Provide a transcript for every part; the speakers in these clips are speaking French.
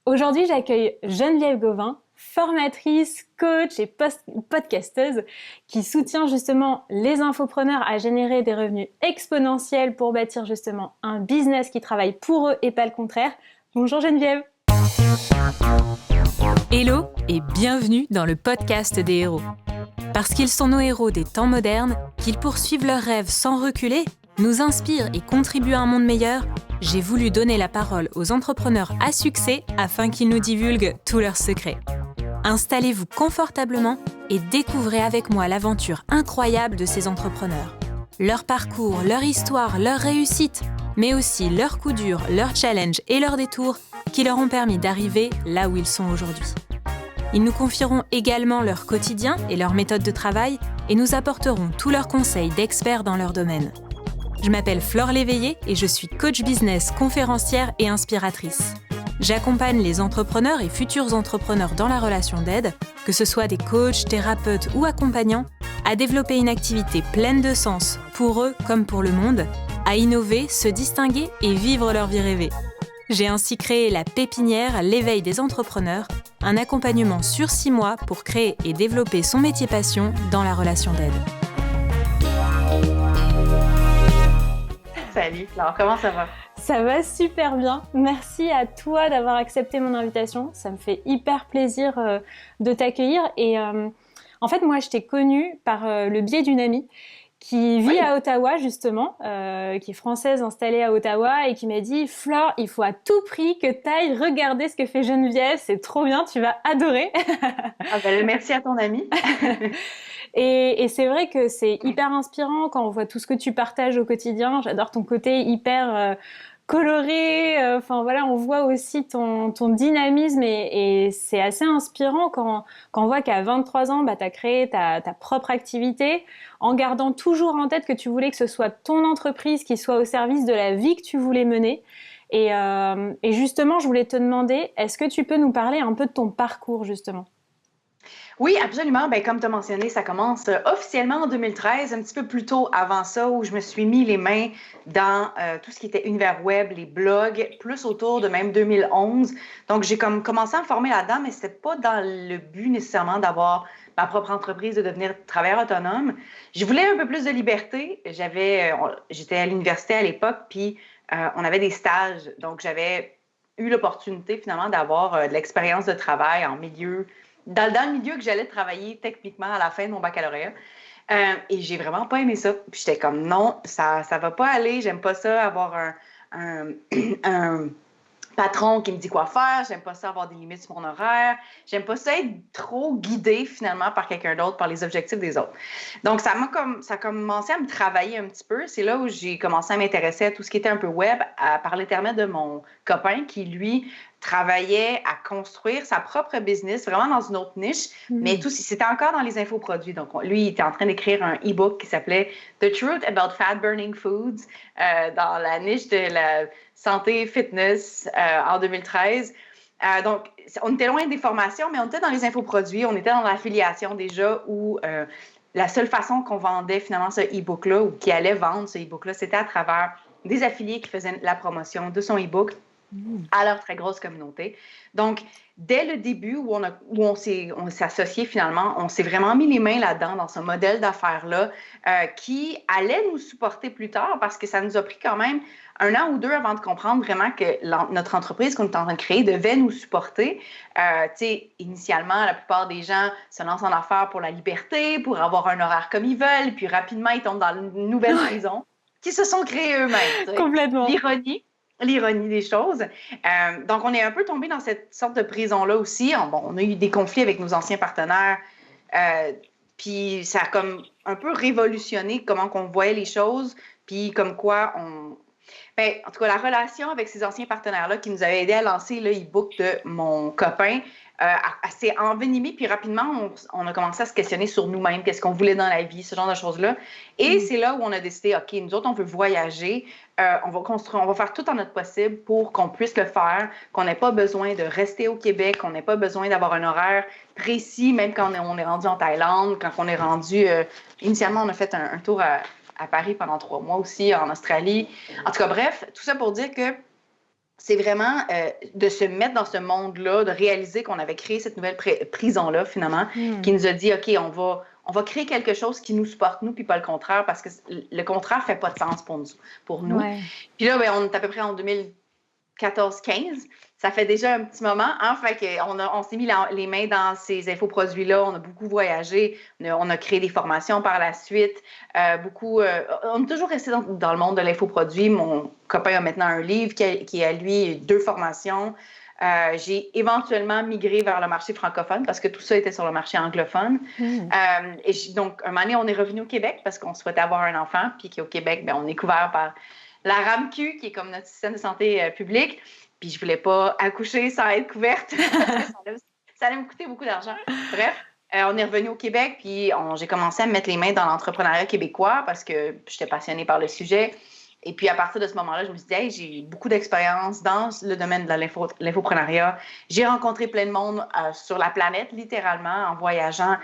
Aujourd'hui, j'accueille Geneviève Gauvin, formatrice, coach et podcasteuse qui soutient justement les infopreneurs à générer des revenus exponentiels pour bâtir justement un business qui travaille pour eux et pas le contraire. Bonjour Geneviève. Hello et bienvenue dans le podcast des héros. Parce qu'ils sont nos héros des temps modernes, qu'ils poursuivent leurs rêves sans reculer, nous inspirent et contribuent à un monde meilleur, j'ai voulu donner la parole aux entrepreneurs à succès afin qu'ils nous divulguent tous leurs secrets. Installez-vous confortablement et découvrez avec moi l'aventure incroyable de ces entrepreneurs. Leur parcours, leur histoire, leur réussite, mais aussi leurs coups durs, leurs challenges et leurs détours qui leur ont permis d'arriver là où ils sont aujourd'hui. Ils nous confieront également leur quotidien et leur méthode de travail et nous apporteront tous leurs conseils d'experts dans leur domaine. Je m'appelle Flore Léveillé et je suis coach business, conférencière et inspiratrice. J'accompagne les entrepreneurs et futurs entrepreneurs dans la relation d'aide, que ce soit des coachs, thérapeutes ou accompagnants, à développer une activité pleine de sens pour eux comme pour le monde, à innover, se distinguer et vivre leur vie rêvée. J'ai ainsi créé la pépinière L'éveil des entrepreneurs, un accompagnement sur 6 mois pour créer et développer son métier passion dans la relation d'aide. Salut Flore, comment ça va? Ça va super bien. Merci à toi d'avoir accepté mon invitation. Ça me fait hyper plaisir de t'accueillir. Et en fait, moi, je t'ai connue par le biais d'une amie qui vit à Ottawa, justement, qui est française installée à Ottawa et qui m'a dit « Flore, il faut à tout prix que tu ailles regarder ce que fait Geneviève. C'est trop bien, tu vas adorer. » Merci à ton amie. Et c'est vrai que c'est hyper inspirant quand on voit tout ce que tu partages au quotidien. J'adore ton côté hyper coloré. Enfin voilà, on voit aussi ton dynamisme et c'est assez inspirant quand on voit qu'à 23 ans, tu as créé ta propre activité en gardant toujours en tête que tu voulais que ce soit ton entreprise qui soit au service de la vie que tu voulais mener. Et justement, je voulais te demander, est-ce que tu peux nous parler un peu de ton parcours justement ? Oui, absolument. Comme tu as mentionné, ça commence officiellement en 2013, un petit peu plus tôt avant ça, où je me suis mis les mains dans tout ce qui était univers web, les blogs, plus autour de même 2011. Donc, j'ai commencé à me former là-dedans, mais c'était pas dans le but nécessairement d'avoir ma propre entreprise, de devenir travailleur autonome. Je voulais un peu plus de liberté. J'étais à l'université à l'époque, puis on avait des stages. Donc, j'avais eu l'opportunité finalement d'avoir de l'expérience de travail dans le milieu que j'allais travailler techniquement à la fin de mon baccalauréat. Et j'ai vraiment pas aimé ça. Puis j'étais comme non, ça va pas aller, j'aime pas ça avoir un patron qui me dit quoi faire, j'aime pas ça avoir des limites sur mon horaire, j'aime pas ça être trop guidée finalement par quelqu'un d'autre, par les objectifs des autres. Donc ça a commencé à me travailler un petit peu. C'est là où j'ai commencé à m'intéresser à tout ce qui était un peu web, par l'intermédiaire de mon copain qui, lui, travaillait à construire sa propre business, vraiment dans une autre niche, mais c'était encore dans les infoproduits. Donc, lui, il était en train d'écrire un e-book qui s'appelait « The Truth About Fat-Burning Foods » dans la niche de la santé fitness en 2013. Donc, on était loin des formations, mais on était dans les infoproduits, on était dans l'affiliation déjà où la seule façon qu'on vendait finalement ce e-book-là ou qui allait vendre ce e-book-là, c'était à travers des affiliés qui faisaient la promotion de son e-book à leur très grosse communauté. Donc, dès le début où on s'est associé finalement, on s'est vraiment mis les mains là-dedans, dans ce modèle d'affaires-là, qui allait nous supporter plus tard parce que ça nous a pris quand même 1 an ou 2 avant de comprendre vraiment que notre entreprise qu'on est en train de créer devait nous supporter. Initialement, la plupart des gens se lancent en affaires pour la liberté, pour avoir un horaire comme ils veulent, puis rapidement, ils tombent dans une nouvelle prison qui se sont créés eux-mêmes. Complètement. L'ironie des choses. Donc, on est un peu tombé dans cette sorte de prison-là aussi. On a eu des conflits avec nos anciens partenaires, puis ça a comme un peu révolutionné comment on voyait les choses, puis comme quoi en tout cas, la relation avec ces anciens partenaires-là qui nous avaient aidés à lancer le e-book de mon copain s'est envenimée, puis rapidement, on a commencé à se questionner sur nous-mêmes, qu'est-ce qu'on voulait dans la vie, ce genre de choses-là. Et c'est là où on a décidé, OK, nous autres, on veut voyager, on va faire tout en notre possible pour qu'on puisse le faire, qu'on n'ait pas besoin de rester au Québec, qu'on n'ait pas besoin d'avoir un horaire précis, même quand on est rendu en Thaïlande, quand on est rendu... initialement, on a fait un tour à Paris pendant 3 mois aussi, en Australie. En tout cas, bref, tout ça pour dire que c'est vraiment de se mettre dans ce monde-là, de réaliser qu'on avait créé cette nouvelle prison-là, finalement, qui nous a dit, OK, on va créer quelque chose qui nous supporte, nous, puis pas le contraire, parce que le contraire fait pas de sens pour nous. Ouais. Puis là, on est à peu près en 2014-15. Ça fait déjà un petit moment. Hein? Fait on s'est mis les mains dans ces infoproduits-là. On a beaucoup voyagé. On a créé des formations par la suite. On a toujours resté dans le monde de l'infoproduit. Mon copain a maintenant un livre qui a, lui, 2 formations. J'ai éventuellement migré vers le marché francophone parce que tout ça était sur le marché anglophone. Donc, un moment donné, on est revenu au Québec parce qu'on souhaitait avoir un enfant. Puis qu'au Québec, bien, on est couvert par la RAMQ, qui est comme notre système de santé public. Puis je voulais pas accoucher sans être couverte parce que ça allait me coûter beaucoup d'argent. Bref, on est revenu au Québec, puis j'ai commencé à me mettre les mains dans l'entrepreneuriat québécois parce que j'étais passionnée par le sujet. Et puis, à partir de ce moment-là, je me suis dit, hey, j'ai beaucoup d'expérience dans le domaine de l'infopreneuriat. J'ai rencontré plein de monde sur la planète, littéralement, en voyageant,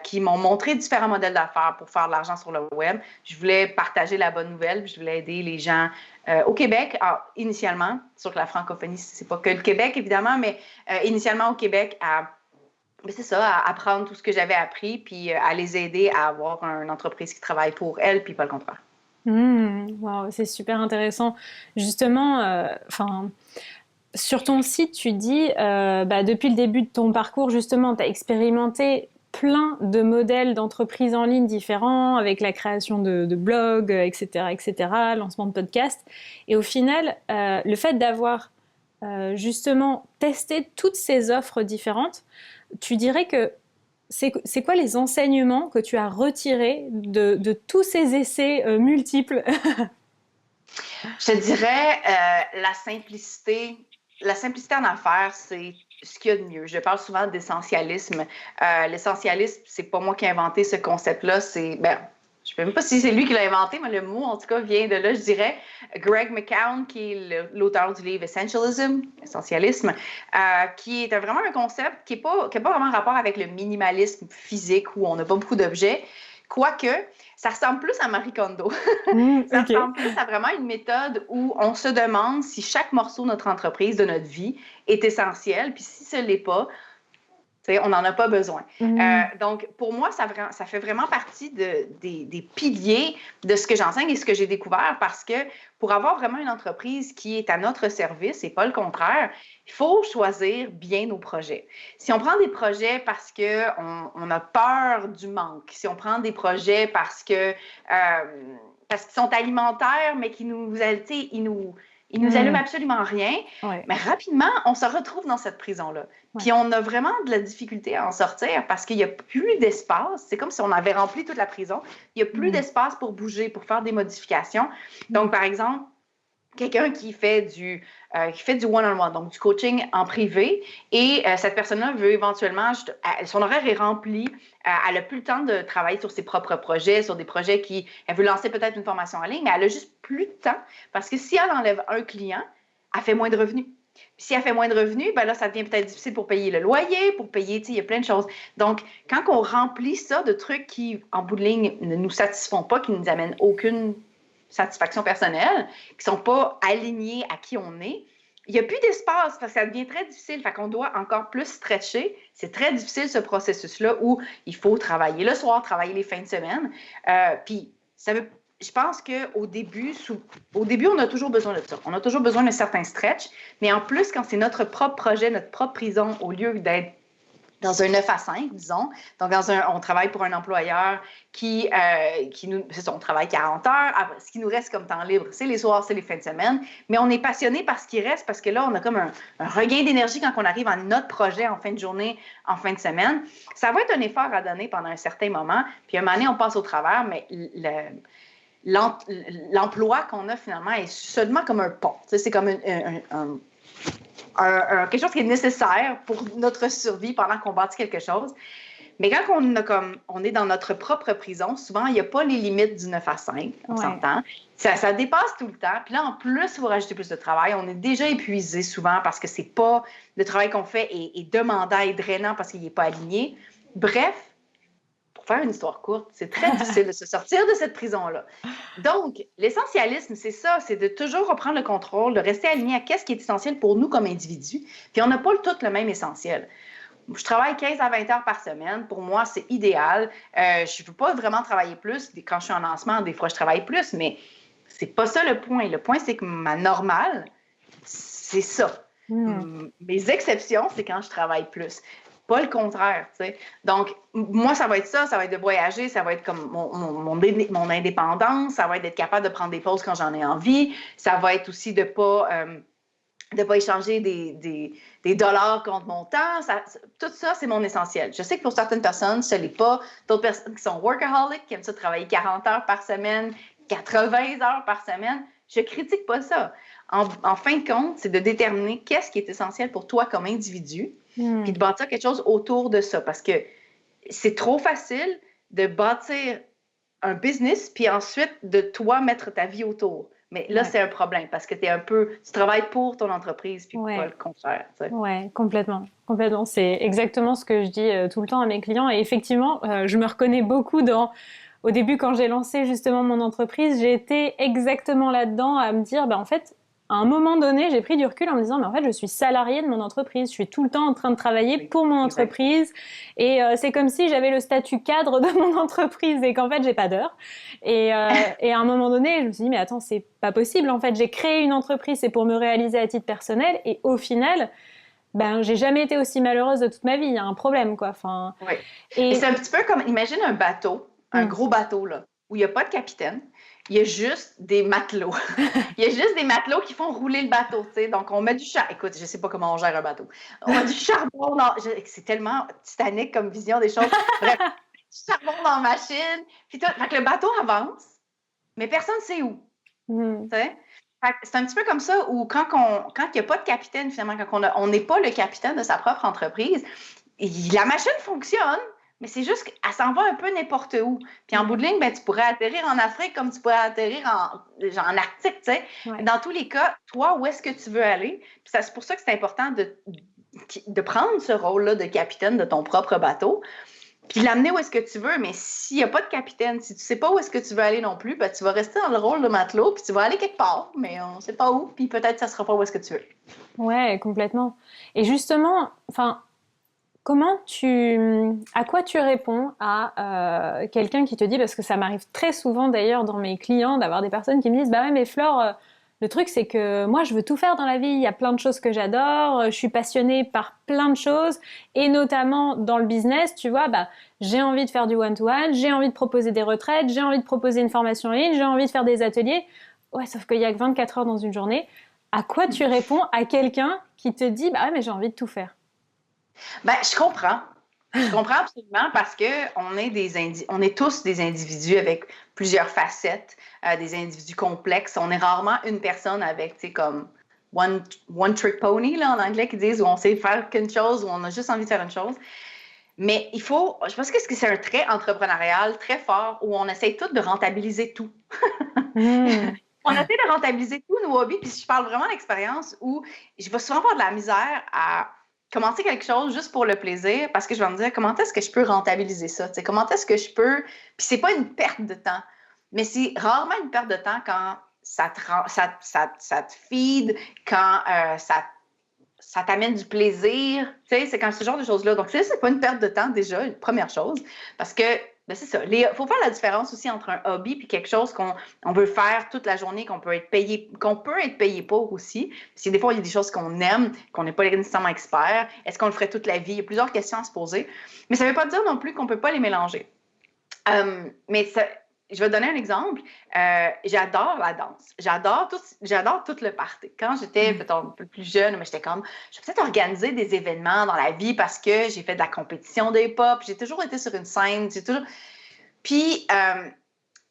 qui m'ont montré différents modèles d'affaires pour faire de l'argent sur le web. Je voulais partager la bonne nouvelle, puis je voulais aider les gens au Québec, initialement, sur la francophonie, c'est pas que le Québec, évidemment, mais initialement au Québec, à apprendre tout ce que j'avais appris, puis à les aider à avoir une entreprise qui travaille pour elles, puis pas le contraire. Wow, c'est super intéressant. Justement, sur ton site, tu dis, depuis le début de ton parcours, justement, tu as expérimenté plein de modèles d'entreprises en ligne différents, avec la création de blogs, etc., lancement de podcasts. Et au final, le fait d'avoir justement testé toutes ces offres différentes, tu dirais que c'est quoi les enseignements que tu as retirés de tous ces essais multiples? Je te dirais la simplicité. La simplicité en affaires, c'est ce qu'il y a de mieux. Je parle souvent d'essentialisme. L'essentialisme, c'est pas moi qui ai inventé ce concept-là. Je ne sais même pas si c'est lui qui l'a inventé, mais le mot, en tout cas, vient de là, je dirais. Greg McKeown, qui est l'auteur du livre Essentialism, qui est vraiment un concept qui n'a pas vraiment rapport avec le minimalisme physique où on n'a pas beaucoup d'objets. Quoique, ça ressemble plus à Marie Kondo. Ça ressemble plus à vraiment une méthode où on se demande si chaque morceau de notre entreprise, de notre vie, est essentiel. Puis si ce ne l'est pas, on n'en a pas besoin. Donc, pour moi, ça fait vraiment partie des piliers de ce que j'enseigne et ce que j'ai découvert parce que pour avoir vraiment une entreprise qui est à notre service et pas le contraire, il faut choisir bien nos projets. Si on prend des projets parce qu'on a peur du manque, si on prend des projets parce qu'ils sont alimentaires, mais qui nous allument absolument rien, mais rapidement, on se retrouve dans cette prison-là. Puis on a vraiment de la difficulté à en sortir parce qu'il n'y a plus d'espace. C'est comme si on avait rempli toute la prison. Il n'y a plus d'espace pour bouger, pour faire des modifications. Donc, par exemple, quelqu'un qui fait du one-on-one, donc du coaching en privé, et cette personne-là veut éventuellement, son horaire est rempli, elle n'a plus le temps de travailler sur ses propres projets, sur des projets elle veut lancer peut-être une formation en ligne, mais elle n'a juste plus de temps parce que si elle enlève un client, elle fait moins de revenus. Puis si elle fait moins de revenus, ben là, ça devient peut-être difficile pour payer le loyer, pour payer, il y a plein de choses. Donc, quand on remplit ça de trucs qui, en bout de ligne, ne nous satisfont pas, qui ne nous amènent aucune satisfaction personnelle, qui ne sont pas alignés à qui on est, il n'y a plus d'espace parce que ça devient très difficile. Fait qu'on doit encore plus stretcher. C'est très difficile, ce processus-là, où il faut travailler le soir, travailler les fins de semaine. Puis, je pense qu'au début, on a toujours besoin de ça. On a toujours besoin d'un certain stretch. Mais en plus, quand c'est notre propre projet, notre propre prison, au lieu d'être dans un 9 à 5, disons. Donc, on travaille pour un employeur on travaille 40 heures. Après, ce qui nous reste comme temps libre, c'est les soirs, c'est les fins de semaine. Mais on est passionné par ce qui reste parce que là, on a comme un regain d'énergie quand on arrive à notre projet en fin de journée, en fin de semaine. Ça va être un effort à donner pendant un certain moment. Puis, à un moment donné, on passe au travers, mais l'emploi qu'on a finalement est seulement comme un pont. C'est comme quelque chose qui est nécessaire pour notre survie pendant qu'on bâtit quelque chose. Mais quand on est dans notre propre prison, souvent, il n'y a pas les limites du 9 à 5, on s'entend. Ça dépasse tout le temps. Puis là, en plus, il faut rajouter plus de travail. On est déjà épuisé souvent parce que le travail qu'on fait est demandant et drainant parce qu'il n'est pas aligné. Bref, pour faire une histoire courte, c'est très difficile de se sortir de cette prison-là. Donc, l'essentialisme, c'est ça, c'est de toujours reprendre le contrôle, de rester aligné à qu'est-ce qui est essentiel pour nous comme individus. Puis on n'a pas tout le même essentiel. Je travaille 15 à 20 heures par semaine. Pour moi, c'est idéal. Je ne veux pas vraiment travailler plus. Quand je suis en lancement, des fois, je travaille plus, mais c'est pas ça le point. Le point, c'est que ma normale, c'est ça. Mes exceptions, c'est quand je travaille plus. Pas le contraire, tu sais. Donc, moi, ça va être ça. Ça va être de voyager. Ça va être comme mon indépendance. Ça va être d'être capable de prendre des pauses quand j'en ai envie. Ça va être aussi de pas échanger des dollars contre mon temps. Tout ça, c'est mon essentiel. Je sais que pour certaines personnes, ce n'est pas. D'autres personnes qui sont workaholics, qui aiment ça travailler 40 heures par semaine, 80 heures par semaine. Je critique pas ça. En fin de compte, c'est de déterminer qu'est-ce qui est essentiel pour toi comme individu, puis de bâtir quelque chose autour de ça. Parce que c'est trop facile de bâtir un business, puis ensuite de toi mettre ta vie autour. Mais là, c'est un problème parce que tu travailles pour ton entreprise, puis pas le contraire. Oui, complètement. Complètement. C'est exactement ce que je dis tout le temps à mes clients. Et effectivement, je me reconnais beaucoup au début, quand j'ai lancé justement mon entreprise, j'ai été exactement là-dedans à me dire, en fait, à un moment donné, j'ai pris du recul en me disant, mais en fait, je suis salariée de mon entreprise. Je suis tout le temps en train de travailler pour mon entreprise. Et c'est comme si j'avais le statut cadre de mon entreprise et qu'en fait, j'ai pas d'heures. Et à un moment donné, je me suis dit, mais attends, c'est pas possible. En fait, j'ai créé une entreprise, c'est pour me réaliser à titre personnel. Et au final, j'ai jamais été aussi malheureuse de toute ma vie. Il y a un problème, quoi. Enfin, et c'est un petit peu comme, imagine un bateau, un gros bateau, là, où il n'y a pas de capitaine. Il y a juste des matelots. Il y a juste des matelots qui font rouler le bateau, tu sais. Donc, on met du charbon. Écoute, je ne sais pas comment on gère un bateau. On met du charbon dans... C'est tellement Titanic comme vision des choses. Bref, du charbon dans la machine. Puis fait que le bateau avance, mais personne ne sait où. Tu sais? C'est un petit peu comme ça où quand il n'y a pas de capitaine, finalement, quand on n'est pas le capitaine de sa propre entreprise, la machine fonctionne, mais c'est juste qu'elle s'en va un peu n'importe où. Puis en bout de ligne, tu pourrais atterrir en Afrique comme tu pourrais atterrir en Arctique, tu sais. Ouais. Dans tous les cas, toi, où est-ce que tu veux aller? Puis c'est pour ça que c'est important de prendre ce rôle-là de capitaine de ton propre bateau, puis l'amener où est-ce que tu veux. Mais s'il n'y a pas de capitaine, si tu ne sais pas où est-ce que tu veux aller non plus, tu vas rester dans le rôle de matelot, puis tu vas aller quelque part, mais on ne sait pas où, puis peut-être que ça ne sera pas où est-ce que tu veux. Ouais, complètement. Et justement, à quoi tu réponds à quelqu'un qui te dit, parce que ça m'arrive très souvent d'ailleurs dans mes clients d'avoir des personnes qui me disent, mais Flore, le truc c'est que moi je veux tout faire dans la vie, il y a plein de choses que j'adore, je suis passionnée par plein de choses et notamment dans le business, tu vois, j'ai envie de faire du one-to-one, j'ai envie de proposer des retraites, j'ai envie de proposer une formation en ligne, j'ai envie de faire des ateliers, ouais, sauf qu'il y a que 24 heures dans une journée. À quoi tu réponds à quelqu'un qui te dit, mais j'ai envie de tout faire? Je comprends. Je comprends absolument parce qu'on est tous des individus avec plusieurs facettes, des individus complexes. On est rarement une personne avec, tu sais, comme one trick pony, là, en anglais, qui disent où on sait faire qu'une chose, où on a juste envie de faire une chose. Mais je pense que c'est un trait entrepreneurial très fort où on essaie tous de rentabiliser tout. On essaie de rentabiliser tous nos hobbies, puis je parle vraiment d'expérience où je vais souvent avoir de la misère à commencer quelque chose juste pour le plaisir, parce que je vais me dire, comment est-ce que je peux rentabiliser ça? T'sais, comment est-ce que je peux... Puis c'est pas une perte de temps, mais c'est rarement une perte de temps quand ça te feed, quand ça t'amène du plaisir. C'est quand ce genre de choses-là. Donc, c'est pas une perte de temps déjà, une première chose, parce que c'est ça. Il faut faire la différence aussi entre un hobby et quelque chose qu'on veut faire toute la journée, qu'on peut être payé pour aussi. Parce que des fois, il y a des choses qu'on aime, qu'on n'est pas nécessairement expert. Est-ce qu'on le ferait toute la vie? Il y a plusieurs questions à se poser. Mais ça ne veut pas dire non plus qu'on ne peut pas les mélanger. Je vais te donner un exemple. J'adore la danse. J'adore tout le party. Quand j'étais peut-être un peu plus jeune, mais j'étais comme, je vais peut-être organiser des événements dans la vie parce que j'ai fait de la compétition de hip-hop. J'ai toujours été sur une scène. Puis,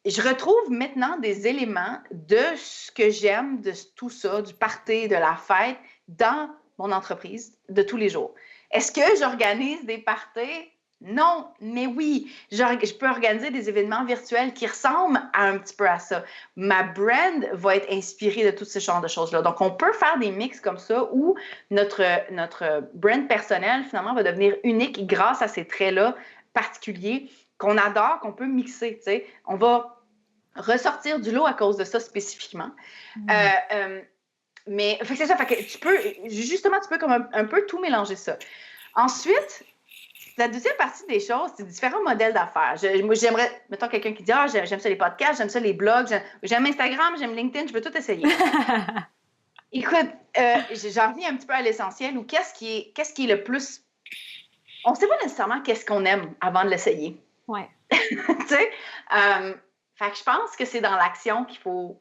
je retrouve maintenant des éléments de ce que j'aime, de tout ça, du party, de la fête, dans mon entreprise de tous les jours. Est-ce que j'organise des parties? Non, mais oui, je peux organiser des événements virtuels qui ressemblent un petit peu à ça. Ma brand va être inspirée de tout ce genre de choses-là. Donc, on peut faire des mix comme ça où notre brand personnel, finalement, va devenir unique grâce à ces traits-là particuliers qu'on adore, qu'on peut mixer, tu sais. On va ressortir du lot à cause de ça spécifiquement. Mais fait que c'est ça, fait que tu peux comme un peu tout mélanger ça. Ensuite, la deuxième partie des choses, c'est différents modèles d'affaires. Moi, j'aimerais, mettons, quelqu'un qui dit « Ah, j'aime ça les podcasts, j'aime ça les blogs, j'aime Instagram, j'aime LinkedIn, je veux tout essayer. » Écoute, j'en reviens un petit peu à l'essentiel, ou qu'est-ce qui est le plus... On ne sait pas nécessairement qu'est-ce qu'on aime avant de l'essayer. Ouais. Tu sais? Fait que je pense que c'est dans l'action qu'il faut...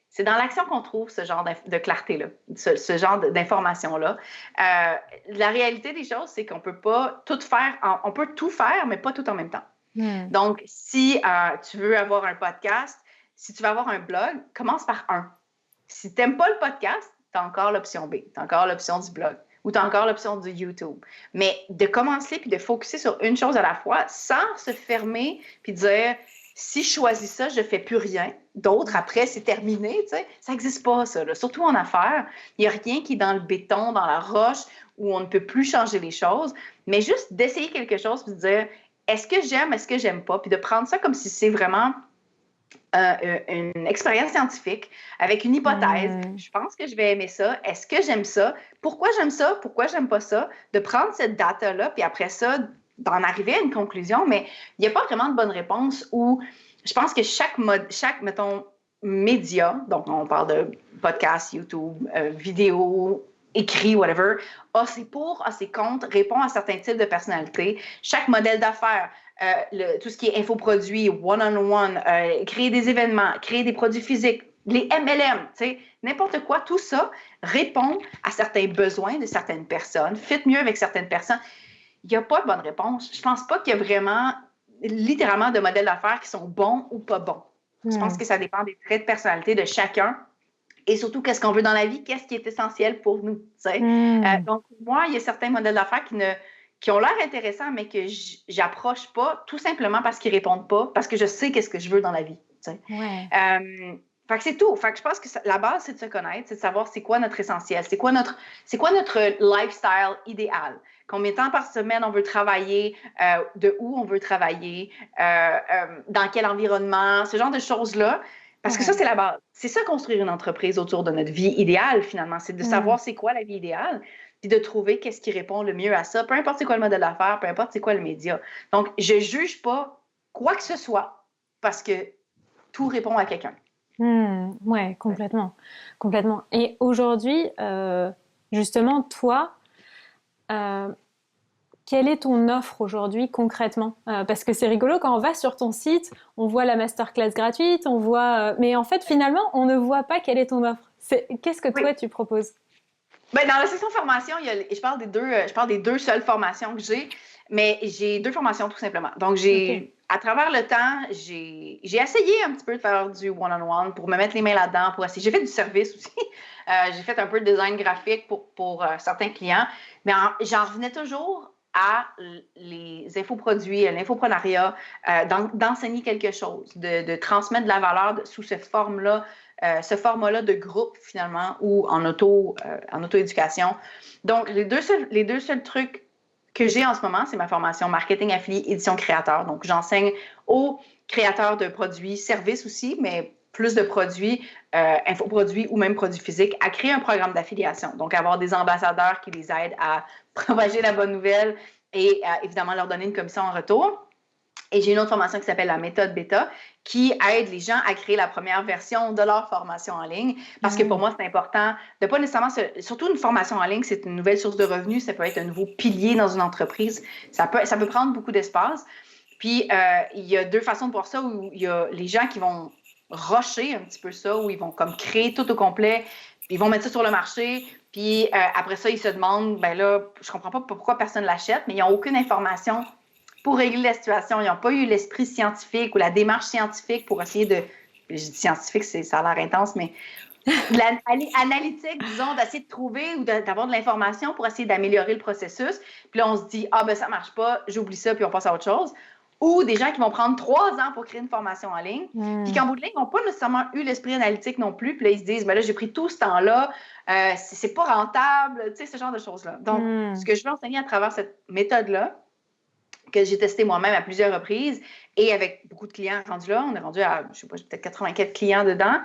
C'est dans l'action qu'on trouve ce genre de clarté-là, ce genre d'information-là. La réalité des choses, c'est qu'on peut pas tout faire, on peut tout faire, mais pas tout en même temps. Donc, si tu veux avoir un podcast, si tu veux avoir un blog, commence par un. Si tu n'aimes pas le podcast, tu as encore l'option B, tu as encore l'option du blog ou tu as encore l'option du YouTube. Mais de commencer puis de focusser sur une chose à la fois sans se fermer puis dire... Si je choisis ça, je ne fais plus rien. D'autres, après, c'est terminé. Tu sais. Ça n'existe pas, ça. Là. Surtout en affaires, il n'y a rien qui est dans le béton, dans la roche, où on ne peut plus changer les choses. Mais juste d'essayer quelque chose puis de dire, est-ce que j'aime pas? Puis de prendre ça comme si c'est vraiment une expérience scientifique avec une hypothèse. Je pense que je vais aimer ça. Est-ce que j'aime ça? Pourquoi j'aime ça? Pourquoi j'aime pas ça? De prendre cette data-là, puis après ça, d'en arriver à une conclusion, mais il n'y a pas vraiment de bonne réponse où je pense que chaque mettons, média, donc on parle de podcast, YouTube, vidéo, écrit, whatever, a ses pour, a ses contre, répond à certains types de personnalités. Chaque modèle d'affaires, tout ce qui est infoproduits, one-on-one, créer des événements, créer des produits physiques, les MLM, tu sais, n'importe quoi, tout ça répond à certains besoins de certaines personnes, fit mieux avec certaines personnes. Il n'y a pas de bonne réponse. Je ne pense pas qu'il y a vraiment, littéralement, de modèles d'affaires qui sont bons ou pas bons. Je pense que ça dépend des traits de personnalité de chacun et surtout, qu'est-ce qu'on veut dans la vie, qu'est-ce qui est essentiel pour nous. Donc, moi, il y a certains modèles d'affaires qui ont l'air intéressants, mais que j'approche pas, tout simplement parce qu'ils ne répondent pas, parce que je sais qu'est-ce que je veux dans la vie. Fait que c'est tout. Fait que je pense que la base, c'est de se connaître, c'est de savoir c'est quoi notre essentiel, c'est quoi notre lifestyle idéal. Combien de temps par semaine on veut travailler, de où on veut travailler, dans quel environnement, ce genre de choses-là. Parce que ça, c'est la base. C'est ça, construire une entreprise autour de notre vie idéale, finalement. C'est de savoir c'est quoi la vie idéale, puis de trouver qu'est-ce qui répond le mieux à ça. Peu importe c'est quoi le modèle d'affaires, peu importe c'est quoi le média. Donc, je ne juge pas quoi que ce soit parce que tout répond à quelqu'un. Ouais, complètement. Complètement. Et aujourd'hui, justement, toi, quelle est ton offre aujourd'hui concrètement? Parce que c'est rigolo, quand on va sur ton site, on voit la masterclass gratuite, on voit, mais en fait, finalement, on ne voit pas quelle est ton offre. Qu'est-ce que toi, tu proposes? Ben, dans la session formation, je parle des deux seules formations que j'ai, mais j'ai 2 formations tout simplement. Donc, à travers le temps, j'ai essayé un petit peu de faire du one-on-one pour me mettre les mains là-dedans, pour essayer. J'ai fait du service aussi. J'ai fait un peu de design graphique pour certains clients, mais j'en revenais toujours à les infoproduits, l'infoprenariat, d'enseigner quelque chose, de transmettre de la valeur sous ce format-là de groupe, finalement, ou en auto-éducation. Donc, les deux seuls trucs que j'ai en ce moment, c'est ma formation marketing affilié édition créateur. Donc, j'enseigne aux créateurs de produits, services aussi, mais plus de produits, infoproduits ou même produits physiques, à créer un programme d'affiliation. Donc, avoir des ambassadeurs qui les aident à propager la bonne nouvelle et évidemment leur donner une commission en retour. Et j'ai une autre formation qui s'appelle la méthode bêta, qui aide les gens à créer la première version de leur formation en ligne. Parce que pour moi, c'est important de pas nécessairement... Surtout une formation en ligne, c'est une nouvelle source de revenus. Ça peut être un nouveau pilier dans une entreprise. Ça peut prendre beaucoup d'espace. Puis, il y a 2 façons de voir ça, où il y a les gens qui vont rusher un petit peu ça, où ils vont comme créer tout au complet, ils vont mettre ça sur le marché, puis après ça, ils se demandent, ben là, je comprends pas pourquoi personne l'achète, mais ils n'ont aucune information pour régler la situation. Ils n'ont pas eu l'esprit scientifique ou la démarche scientifique pour essayer de... Je dis scientifique, ça a l'air intense, mais analytique, disons, d'essayer de trouver ou d'avoir de l'information pour essayer d'améliorer le processus. Puis là, on se dit, ah ben ça marche pas, j'oublie ça, puis on passe à autre chose. Ou des gens qui vont prendre 3 ans pour créer une formation en ligne, puis qu'en bout de ligne, n'ont pas nécessairement eu l'esprit analytique non plus. Puis là, ils se disent, ben là, j'ai pris tout ce temps-là, c'est pas rentable, tu sais, ce genre de choses-là. Donc, ce que je veux enseigner à travers cette méthode-là, que j'ai testé moi-même à plusieurs reprises et avec beaucoup de clients rendus là. On est rendu à, je sais pas, peut-être 84 clients dedans.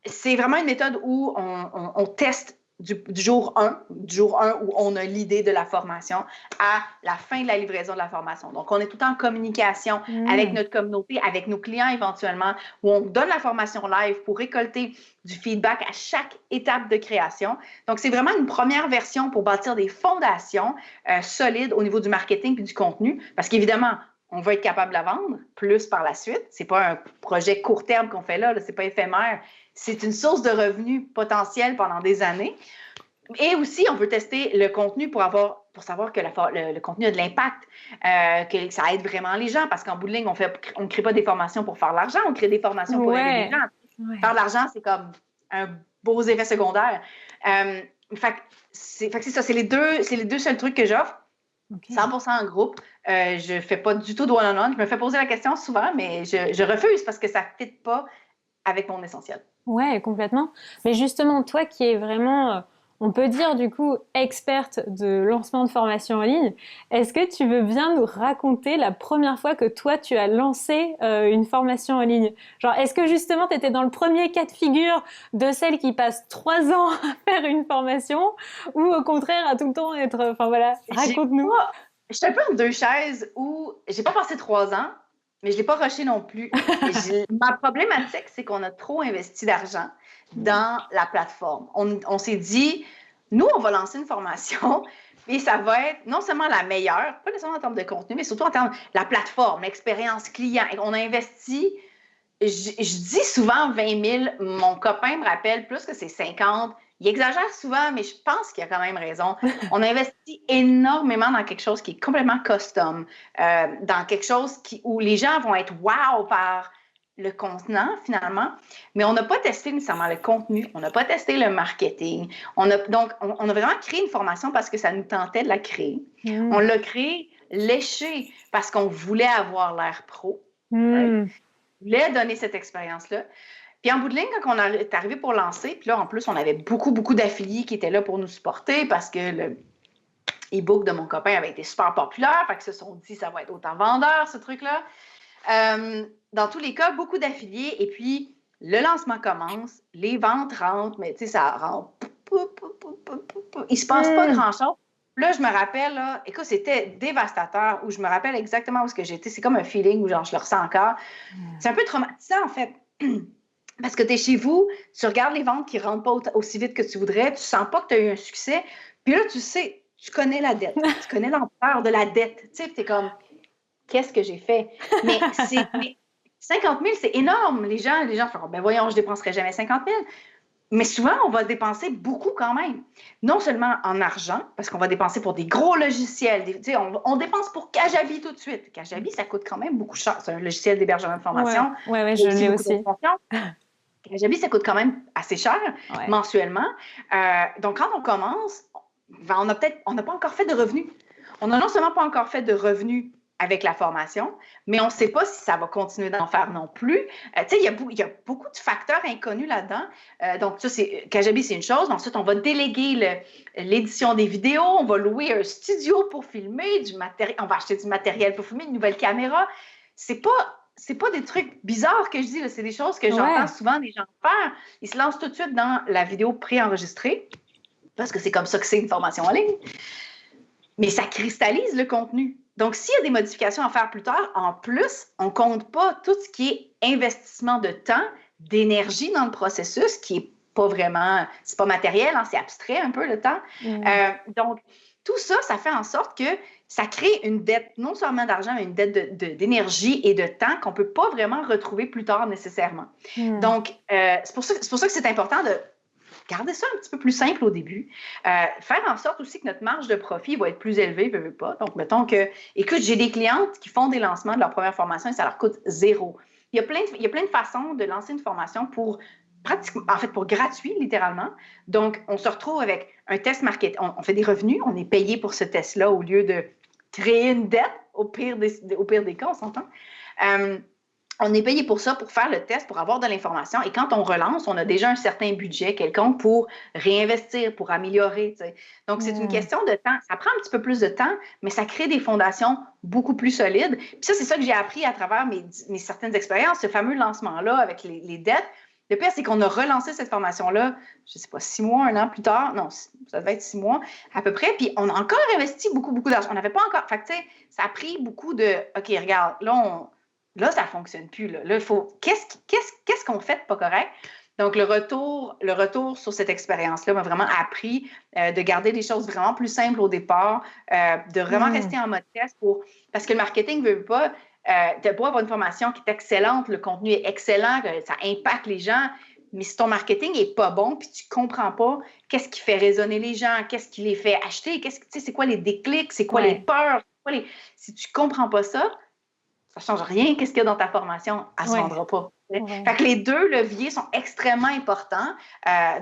C'est vraiment une méthode où on teste du jour 1 où on a l'idée de la formation à la fin de la livraison de la formation. Donc, on est tout le temps en communication avec notre communauté, avec nos clients éventuellement, où on donne la formation live pour récolter du feedback à chaque étape de création. Donc, c'est vraiment une première version pour bâtir des fondations solides au niveau du marketing et du contenu, parce qu'évidemment, on va être capable de la vendre plus par la suite. Ce n'est pas un projet court terme qu'on fait là, ce n'est pas éphémère. C'est une source de revenus potentielle pendant des années. Et aussi, on veut tester le contenu pour savoir que le contenu a de l'impact, que ça aide vraiment les gens. Parce qu'en bout de ligne, on ne crée pas des formations pour faire de l'argent, on crée des formations pour aider les gens. Faire de l'argent, c'est comme un beau effet secondaire. Fait que c'est ça, c'est les deux seuls trucs que j'offre. 100% en groupe. Je ne fais pas du tout de one-on-one. Je me fais poser la question souvent, mais je refuse parce que ça ne fit pas avec mon essentiel. Ouais, complètement. Mais justement, toi qui es vraiment, on peut dire du coup, experte de lancement de formation en ligne, est-ce que tu veux bien nous raconter la première fois que toi, tu as lancé une formation en ligne? Genre, est-ce que justement, tu étais dans le premier cas de figure de celles qui passent 3 ans à faire une formation ou au contraire, à tout le temps être... Enfin voilà, raconte-nous. Je suis un peu en deux chaises où j'ai pas passé 3 ans, mais je ne l'ai pas rushé non plus. Ma problématique, c'est qu'on a trop investi d'argent dans la plateforme. On s'est dit, nous, on va lancer une formation et ça va être non seulement la meilleure, pas nécessairement en termes de contenu, mais surtout en termes de la plateforme, l'expérience client. Et on a investi, je dis souvent 20 000. Mon copain me rappelle plus que c'est 50. Il exagère souvent, mais je pense qu'il a quand même raison. On investit énormément dans quelque chose qui est complètement custom, dans quelque chose où les gens vont être « wow » par le contenant, finalement. Mais on n'a pas testé nécessairement le contenu, on n'a pas testé le marketing. Donc, on a vraiment créé une formation parce que ça nous tentait de la créer. On l'a créée léchée parce qu'on voulait avoir l'air pro. Right? On voulait donner cette expérience-là. Puis en bout de ligne, quand on est arrivé pour lancer, puis là, en plus, on avait beaucoup d'affiliés qui étaient là pour nous supporter parce que le e-book de mon copain avait été super populaire. Fait qu'ils se sont dit, ça va être autant vendeur, ce truc-là. Dans tous les cas, beaucoup d'affiliés. Et puis, le lancement commence, les ventes rentrent, mais tu sais, ça rentre. Il se passe pas grand-chose. Là, je me rappelle, là, écoute, c'était dévastateur, où je me rappelle exactement où j'étais. C'est comme un feeling où genre, je le ressens encore. C'est un peu traumatisant, en fait. Parce que tu es chez vous, tu regardes les ventes qui ne rentrent pas aussi vite que tu voudrais, tu ne sens pas que tu as eu un succès. Puis là, tu sais, tu connais la dette, tu connais l'ampleur de la dette. Tu sais, tu es comme, qu'est-ce que j'ai fait? Mais 50 000, c'est énorme. Les gens font, ben voyons, je ne dépenserai jamais 50 000. Mais souvent, on va dépenser beaucoup quand même. Non seulement en argent, parce qu'on va dépenser pour des gros logiciels. On dépense pour Kajabi tout de suite. Kajabi, ça coûte quand même beaucoup cher. C'est un logiciel d'hébergement de formation. Oui, je l'ai aussi. Kajabi, ça coûte quand même assez cher mensuellement. Donc, quand on commence, on n'a pas encore fait de revenus. On n'a non seulement pas encore fait de revenus avec la formation, mais on ne sait pas si ça va continuer d'en faire non plus. Tu sais, il y a beaucoup de facteurs inconnus là-dedans. Donc, ça, Kajabi, c'est une chose. Ensuite, on va déléguer l'édition des vidéos. On va louer un studio pour filmer, on va acheter du matériel pour filmer, une nouvelle caméra. C'est pas des trucs bizarres que je dis, là. C'est des choses que j'entends souvent des gens faire. Ils se lancent tout de suite dans la vidéo préenregistrée, parce que c'est comme ça que c'est une formation en ligne. Mais ça cristallise le contenu. Donc, s'il y a des modifications à faire plus tard, en plus, on ne compte pas tout ce qui est investissement de temps, d'énergie dans le processus, qui n'est pas vraiment, c'est pas matériel, hein, c'est abstrait un peu le temps. Donc, tout ça, ça fait en sorte que ça crée une dette, non seulement d'argent, mais une dette d'énergie et de temps qu'on ne peut pas vraiment retrouver plus tard nécessairement. Donc, c'est pour ça que c'est important de garder ça un petit peu plus simple au début. Faire en sorte aussi que notre marge de profit va être plus élevée, veut pas. Donc, mettons que, écoute, j'ai des clientes qui font des lancements de leur première formation et ça leur coûte 0. Il y a plein de façons de lancer une formation pour gratuit, littéralement. Donc, on se retrouve avec un test marketing. On fait des revenus, on est payé pour ce test-là au lieu de créer une dette, au pire des cas, on s'entend. on est payé pour ça, pour faire le test, pour avoir de l'information. Et quand on relance, on a déjà un certain budget quelconque pour réinvestir, pour améliorer. Tu sais. Donc, c'est une question de temps. Ça prend un petit peu plus de temps, mais ça crée des fondations beaucoup plus solides. Puis ça, c'est ça que j'ai appris à travers mes certaines expériences, ce fameux lancement-là avec les dettes. Le pire, c'est qu'on a relancé cette formation-là, je ne sais pas, 6 mois, 1 an plus tard. Non, ça devait être 6 mois à peu près. Puis on a encore investi beaucoup, beaucoup d'argent. On n'avait pas encore... Fait que, tu sais, ça a pris beaucoup de... OK, regarde, là, ça ne fonctionne plus. Là, il faut... Qu'est-ce qu'on fait de pas correct? Donc, le retour sur cette expérience-là m'a vraiment appris de garder les choses vraiment plus simples au départ, de vraiment rester en mode test parce que le marketing ne veut pas... tu peux avoir une formation qui est excellente, le contenu est excellent, ça impacte les gens, mais si ton marketing n'est pas bon, puis tu ne comprends pas qu'est-ce qui fait résonner les gens, qu'est-ce qui les fait acheter, c'est quoi les déclics, c'est quoi les peurs, si tu ne comprends pas ça ne change rien. Qu'est-ce qu'il y a dans ta formation? Elle ne se vendra pas. Fait que les deux leviers sont extrêmement importants.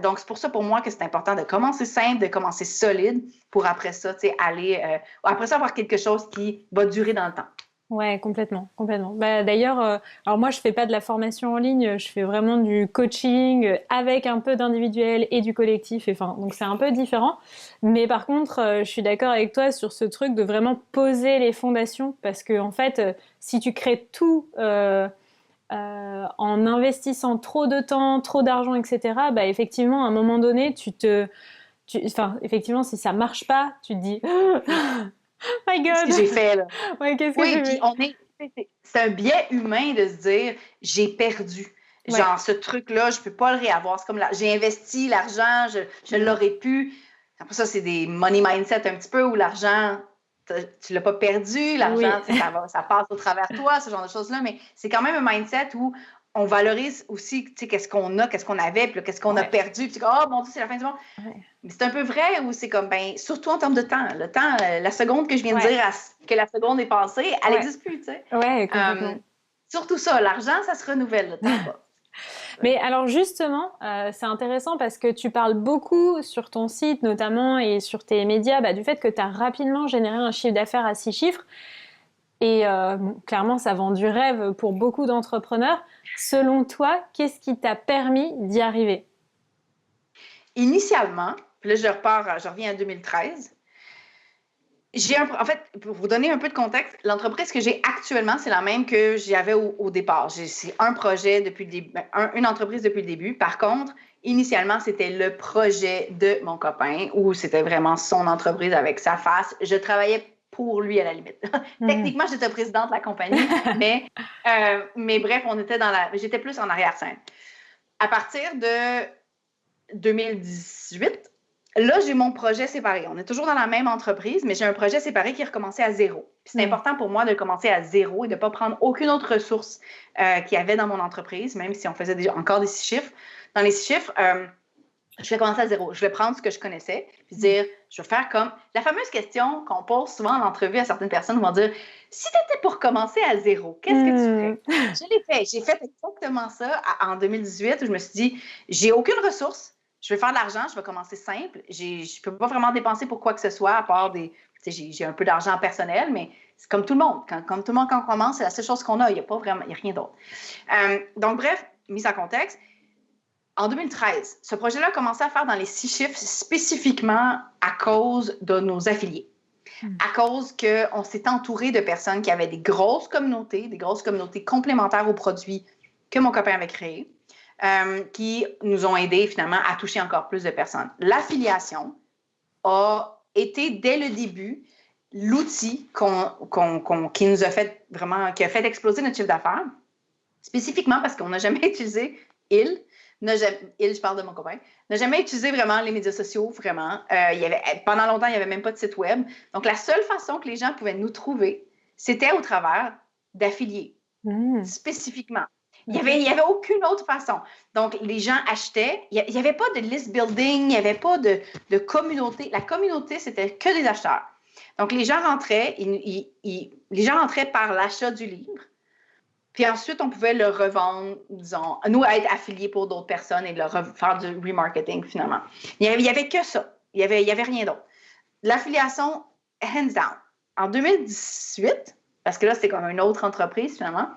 Donc, c'est pour ça, pour moi, que c'est important de commencer simple, de commencer solide pour après ça, après ça, avoir quelque chose qui va durer dans le temps. Ouais, complètement. D'ailleurs, alors moi, je fais pas de la formation en ligne, je fais vraiment du coaching avec un peu d'individuel et du collectif. Donc c'est un peu différent. Mais par contre, je suis d'accord avec toi sur ce truc de vraiment poser les fondations, parce que en fait, si tu crées tout en investissant trop de temps, trop d'argent, etc., effectivement, à un moment donné, effectivement, si ça marche pas, tu te dis. My God! Qu'est-ce que j'ai fait, là? Ouais, qu'est-ce que j'ai fait? C'est un biais humain de se dire « j'ai perdu ». Genre, ce truc-là, je ne peux pas le réavoir. C'est comme j'ai investi l'argent, je l'aurais pu. Après ça, c'est des money mindset un petit peu où l'argent, tu ne l'as pas perdu, l'argent, ça passe au travers de toi, ce genre de choses-là. Mais c'est quand même un mindset où on valorise aussi qu'est-ce qu'on a, qu'est-ce qu'on avait, puis là, qu'est-ce qu'on a perdu. Puis tu dis « oh mon Dieu, c'est la fin du monde ». Mais c'est un peu vrai où c'est comme, surtout en termes de temps. Le temps, la seconde que je viens de dire que la seconde est passée, elle n'existe plus, tu sais. Ouais, complètement. Surtout ça, l'argent, ça se renouvelle, le temps pas. Mais alors justement, c'est intéressant parce que tu parles beaucoup sur ton site notamment et sur tes médias du fait que tu as rapidement généré un chiffre d'affaires à 6 chiffres. Et clairement, ça vend du rêve pour beaucoup d'entrepreneurs. Selon toi, qu'est-ce qui t'a permis d'y arriver? Initialement, puis là, je reviens à 2013. En fait, pour vous donner un peu de contexte, l'entreprise que j'ai actuellement, c'est la même que j'avais au départ. C'est un projet depuis le début, une entreprise depuis le début. Par contre, initialement, c'était le projet de mon copain où c'était vraiment son entreprise avec sa face. Je travaillais pour lui à la limite. Techniquement, j'étais présidente de la compagnie, mais bref, j'étais plus en arrière-scène. À partir de 2018, là, j'ai mon projet séparé. On est toujours dans la même entreprise, mais j'ai un projet séparé qui a recommencé à zéro. Puis c'est important pour moi de commencer à zéro et de ne pas prendre aucune autre ressource qu'il y avait dans mon entreprise, même si on faisait encore des 6 chiffres. Dans les 6 chiffres, je vais commencer à zéro. Je vais prendre ce que je connaissais, puis dire, je vais faire comme... La fameuse question qu'on pose souvent en entrevue à certaines personnes vont dire, si tu étais pour commencer à zéro, qu'est-ce que tu ferais? Je l'ai fait. J'ai fait exactement ça en 2018 où je me suis dit, j'ai aucune ressource. Je vais faire de l'argent, je vais commencer simple. Je ne peux pas vraiment dépenser pour quoi que ce soit, à part j'ai un peu d'argent personnel, mais c'est comme tout le monde. Comme tout le monde, quand on commence, c'est la seule chose qu'on a. Il n'y a rien d'autre. Donc, bref, mise en contexte, en 2013, ce projet-là a commencé à faire dans les 6 chiffres spécifiquement à cause de nos affiliés. À cause qu'on s'est entouré de personnes qui avaient des grosses communautés complémentaires aux produits que mon copain avait créés. Qui nous ont aidés finalement à toucher encore plus de personnes. L'affiliation a été dès le début l'outil qui nous a fait vraiment, qui a fait exploser notre chiffre d'affaires, spécifiquement parce qu'on n'a jamais utilisé je parle de mon copain, n'a jamais utilisé vraiment les médias sociaux, vraiment. Pendant longtemps, il n'y avait même pas de site web. Donc, la seule façon que les gens pouvaient nous trouver, c'était au travers d'affiliés, spécifiquement. Il n'y avait aucune autre façon. Donc, les gens achetaient. Il n'y avait pas de list building, il n'y avait pas de communauté. La communauté, c'était que des acheteurs. Donc, les gens rentraient, les gens rentraient par l'achat du livre. Puis ensuite, on pouvait le revendre, disons, nous, être affiliés pour d'autres personnes et faire du remarketing, finalement. Il n'y avait que ça. Il y avait rien d'autre. L'affiliation, hands down. En 2018, parce que là, c'était comme une autre entreprise, finalement,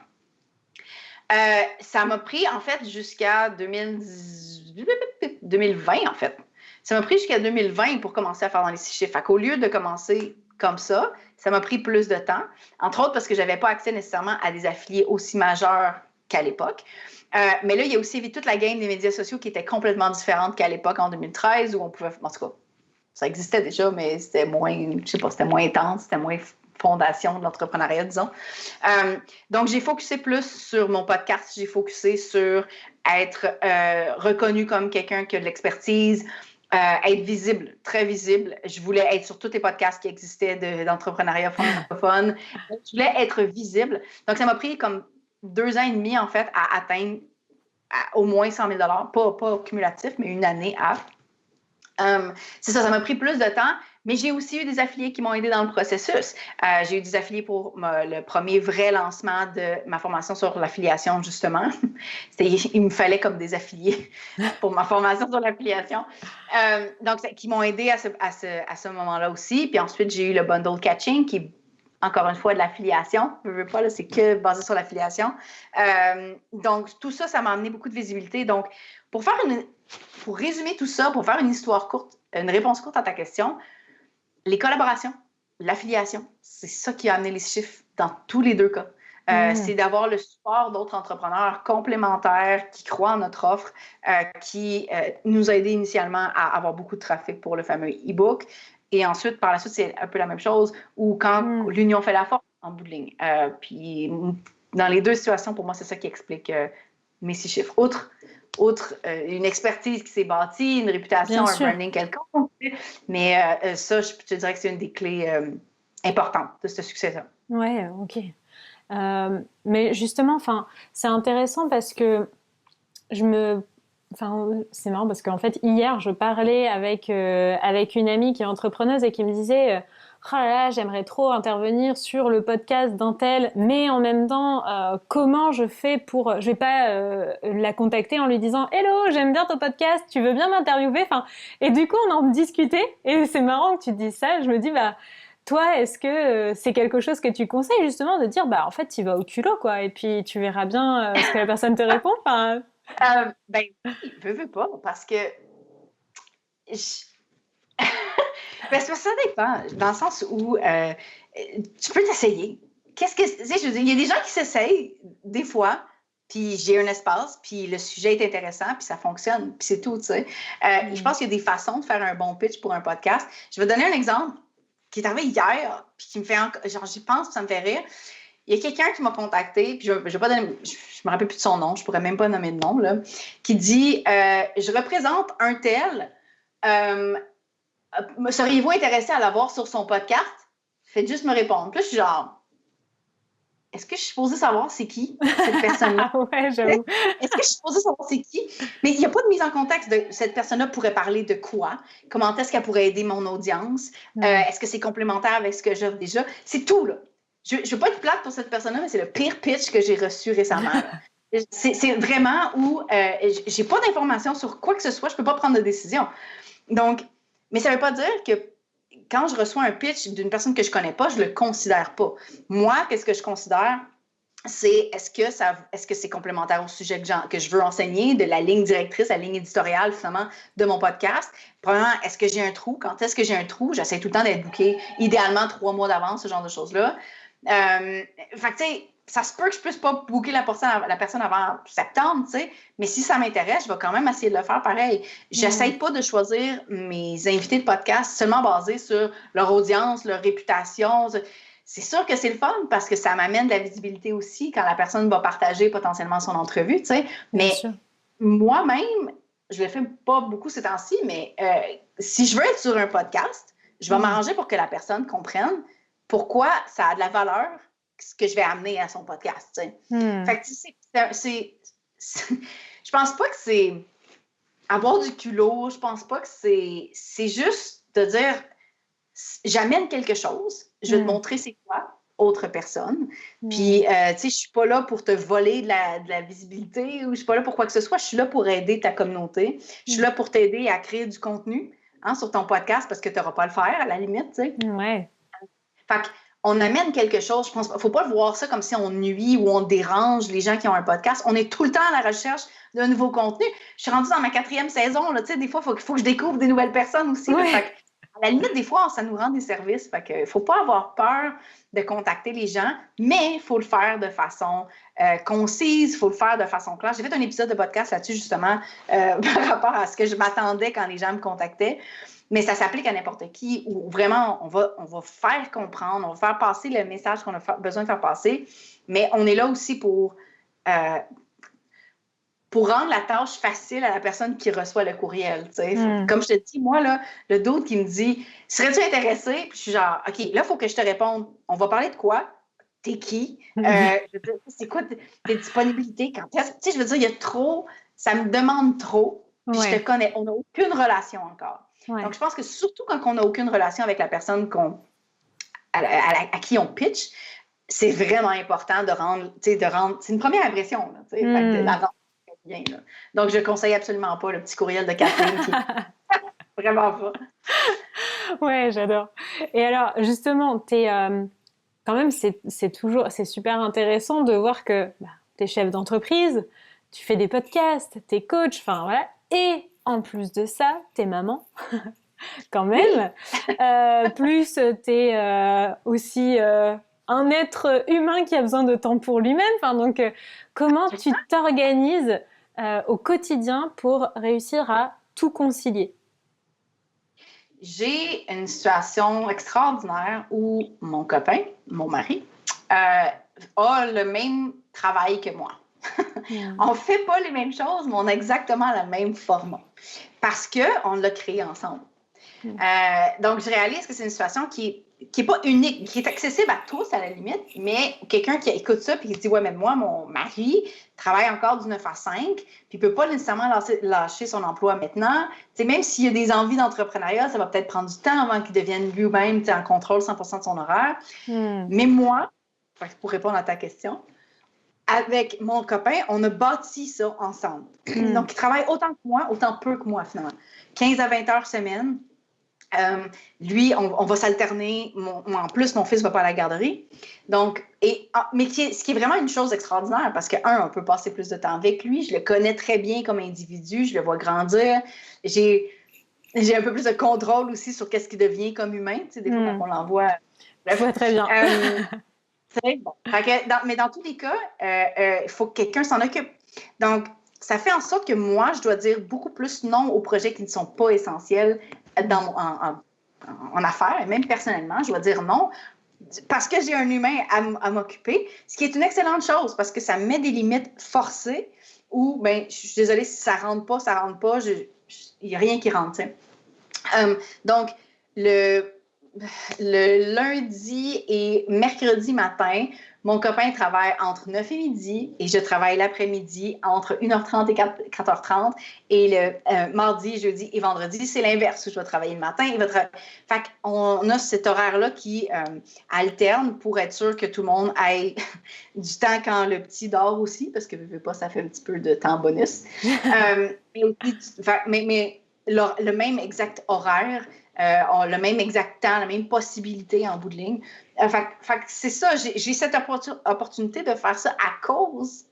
Ça m'a pris, en fait, jusqu'à 2020, en fait. Ça m'a pris jusqu'à 2020 pour commencer à faire dans les 6 chiffres. Fait qu'au lieu de commencer comme ça m'a pris plus de temps. Entre autres parce que je n'avais pas accès nécessairement à des affiliés aussi majeurs qu'à l'époque. Mais là, il y a aussi toute la game des médias sociaux qui était complètement différente qu'à l'époque, en 2013, où on pouvait... En tout cas, ça existait déjà, mais c'était moins, je sais pas, c'était moins intense, c'était moins fondation de l'entrepreneuriat, disons. Donc, j'ai focusé plus sur mon podcast, j'ai focusé sur être reconnu comme quelqu'un qui a de l'expertise, être visible, très visible. Je voulais être sur tous les podcasts qui existaient d'entrepreneuriat francophone. Je voulais être visible. Donc, ça m'a pris comme 2 ans et demi, en fait, à atteindre au moins 100 000 pas cumulatif, mais une année à. C'est ça m'a pris plus de temps, mais j'ai aussi eu des affiliés qui m'ont aidé dans le processus. J'ai eu des affiliés pour le premier vrai lancement de ma formation sur l'affiliation, justement. Il me fallait comme des affiliés pour ma formation sur l'affiliation. Donc, qui m'ont aidé à ce moment-là aussi. Puis ensuite, j'ai eu le bundle catching, qui est encore une fois de l'affiliation. Je veux pas, là, c'est que basé sur l'affiliation. Donc, tout ça, ça m'a amené beaucoup de visibilité. Donc, pour résumer tout ça, pour faire une histoire courte, une réponse courte à ta question, les collaborations, l'affiliation, c'est ça qui a amené les chiffres dans tous les 2 cas. C'est d'avoir le support d'autres entrepreneurs complémentaires qui croient en notre offre, qui nous a aidés initialement à avoir beaucoup de trafic pour le fameux e-book. Et ensuite, par la suite, c'est un peu la même chose, où quand l'union fait la force, en bout de ligne. Puis, dans les 2 situations, pour moi, c'est ça qui explique mes 6 chiffres. Outre une expertise qui s'est bâtie, une réputation, un branding quelconque. Mais ça, je te dirais que c'est une des clés importantes de ce succès-là. Ouais, OK. Mais justement, c'est intéressant parce que c'est marrant parce qu'en fait, hier, je parlais avec une amie qui est entrepreneuse et qui me disait « Oh là là, j'aimerais trop intervenir sur le podcast d'un tel, mais en même temps, comment je fais pour... » Je vais pas la contacter en lui disant « Hello, j'aime bien ton podcast, tu veux bien m'interviewer ?» Et du coup, on en discutait et c'est marrant que tu te dises ça. Je me dis « Toi, est-ce que c'est quelque chose que tu conseilles justement de dire en fait, tu vas au culot, quoi, et puis tu verras bien ce que la personne te répond ?» Veux pas, parce que ça dépend, dans le sens où tu peux t'essayer. Je veux dire, il y a des gens qui s'essayent des fois, puis j'ai un espace, puis le sujet est intéressant, puis ça fonctionne, puis c'est tout, tu sais. Je pense qu'il y a des façons de faire un bon pitch pour un podcast. Je vais donner un exemple qui est arrivé hier, puis qui me fait j'y pense, puis ça me fait rire. Il y a quelqu'un qui m'a contacté, puis je vais pas donner, je me rappelle plus de son nom, je pourrais même pas nommer de nom, là, qui dit je représente un tel, seriez-vous intéressé à l'avoir sur son podcast? Faites juste me répondre. Puis là, je suis genre, est-ce que je suis supposée savoir c'est qui cette personne-là? Ouais, j'avoue. Est-ce que je suis supposée savoir c'est qui? Mais il n'y a pas de mise en contexte de cette personne-là pourrait parler de quoi? Comment est-ce qu'elle pourrait aider mon audience? Est-ce que c'est complémentaire avec ce que j'offre déjà? C'est tout, là. Je ne veux pas être plate pour cette personne-là, mais c'est le pire pitch que j'ai reçu récemment. C'est vraiment où j'ai pas d'informations sur quoi que ce soit, je peux pas prendre de décision. Donc, mais ça veut pas dire que quand je reçois un pitch d'une personne que je connais pas, je le considère pas. Moi, qu'est-ce que je considère? C'est est-ce que c'est complémentaire au sujet que je veux enseigner, de la ligne directrice, la ligne éditoriale, finalement, de mon podcast. Premièrement, est-ce que j'ai un trou? Quand est-ce que j'ai un trou? J'essaie tout le temps d'être booké, idéalement 3 mois d'avance, ce genre de choses-là. Fait que, tu sais, ça se peut que je puisse pas booker la personne avant septembre, tu sais, mais si ça m'intéresse, je vais quand même essayer de le faire pareil. J'essaie pas de choisir mes invités de podcast seulement basés sur leur audience, leur réputation. C'est sûr que c'est le fun parce que ça m'amène de la visibilité aussi quand la personne va partager potentiellement son entrevue, tu sais. Mais moi-même, je le fais pas beaucoup ces temps-ci, mais si je veux être sur un podcast, je vais m'arranger pour que la personne comprenne pourquoi ça a de la valeur ce que je vais amener à son podcast, tu sais. Fait que je pense pas que c'est avoir du culot, je pense pas que c'est juste de dire j'amène quelque chose, je vais te montrer c'est quoi autre personne, puis tu sais, je suis pas là pour te voler de la visibilité ou je suis pas là pour quoi que ce soit, je suis là pour aider ta communauté, je suis là pour t'aider à créer du contenu sur ton podcast parce que tu n'auras pas à le faire à la limite, tu sais. Ouais. Fait on amène quelque chose. Je pense, faut pas voir ça comme si on nuit ou on dérange les gens qui ont un podcast. On est tout le temps à la recherche d'un nouveau contenu. Je suis rendue dans ma 4e saison, là, tu sais, des fois, faut que je découvre des nouvelles personnes aussi. Ouais. Fait à la limite, des fois, ça nous rend des services. Fait que faut pas avoir peur de contacter les gens, mais il faut le faire de façon concise, il faut le faire de façon claire. J'ai fait un épisode de podcast là-dessus, justement, par rapport à ce que je m'attendais quand les gens me contactaient. Mais ça s'applique à n'importe qui, où vraiment, on va faire comprendre, on va faire passer le message qu'on a besoin de faire passer, mais on est là aussi pour rendre la tâche facile à la personne qui reçoit le courriel. Comme je te dis, moi, là, le d'autre qui me dit « Serais-tu intéressé? » Puis je suis genre « OK, là, il faut que je te réponde. On va parler de quoi? T'es qui? C'est quoi tes disponibilités? Quand est-ce? » Tu sais, je veux dire, il y a trop, ça me demande trop. Puis je te connais, on n'a aucune relation encore. Ouais. Donc, je pense que surtout quand on n'a aucune relation avec la personne à qui on pitch, c'est vraiment important de rendre, c'est une première impression, là, fait que de la rendre bien. Là. Donc, je ne conseille absolument pas le petit courriel de Catherine qui vraiment pas. Ouais, j'adore. Et alors, justement, quand même, c'est super intéressant de voir que tu es chef d'entreprise, tu fais des podcasts, tu es coach, enfin voilà, et en plus de ça, t'es maman, quand même. Plus t'es aussi un être humain qui a besoin de temps pour lui-même. Enfin, donc, comment tu t'organises au quotidien pour réussir à tout concilier? J'ai une situation extraordinaire où mon copain, mon mari, a le même travail que moi. On ne fait pas les mêmes choses, mais on a exactement le même format. Parce qu'on l'a créé ensemble. Donc, je réalise que c'est une situation qui n'est pas unique, qui est accessible à tous à la limite, mais quelqu'un qui écoute ça et qui se dit « Ouais, mais moi, mon mari travaille encore du 9 à 5, puis il ne peut pas nécessairement lâcher son emploi maintenant. » Même s'il y a des envies d'entrepreneuriat, ça va peut-être prendre du temps avant qu'il devienne lui-même en contrôle 100% de son horaire. Mais moi, pour répondre à ta question, avec mon copain, on a bâti ça ensemble. Donc, il travaille autant que moi, autant peu que moi, finalement. 15 à 20 heures semaine. Lui, on va s'alterner. En plus, mon fils ne va pas à la garderie. Donc, mais ce qui est vraiment une chose extraordinaire, parce que, on peut passer plus de temps avec lui. Je le connais très bien comme individu. Je le vois grandir. J'ai un peu plus de contrôle aussi sur qu'est-ce qu'il devient comme humain. Tu sais, des fois, quand on l'envoie... Je vois très bien. Bon. Mais dans tous les cas, il faut que quelqu'un s'en occupe. Donc, ça fait en sorte que moi, je dois dire beaucoup plus non aux projets qui ne sont pas essentiels en affaires. Et même personnellement, je dois dire non parce que j'ai un humain à m'occuper, ce qui est une excellente chose parce que ça met des limites forcées où, je suis désolée, si ça rentre pas, il n'y a rien qui rentre. Donc, le lundi et mercredi matin, mon copain travaille entre 9 et midi et je travaille l'après-midi entre 1h30 et 4h30. Et le mardi, jeudi et vendredi, c'est l'inverse. Je dois travailler le matin. Fait qu'on a cet horaire-là qui alterne pour être sûr que tout le monde ait du temps quand le petit dort aussi, parce que ça fait un petit peu de temps bonus. Mais le même exact horaire, le même exact temps, la même possibilité en bout de ligne. Fait que c'est ça, j'ai cette opportunité de faire ça à cause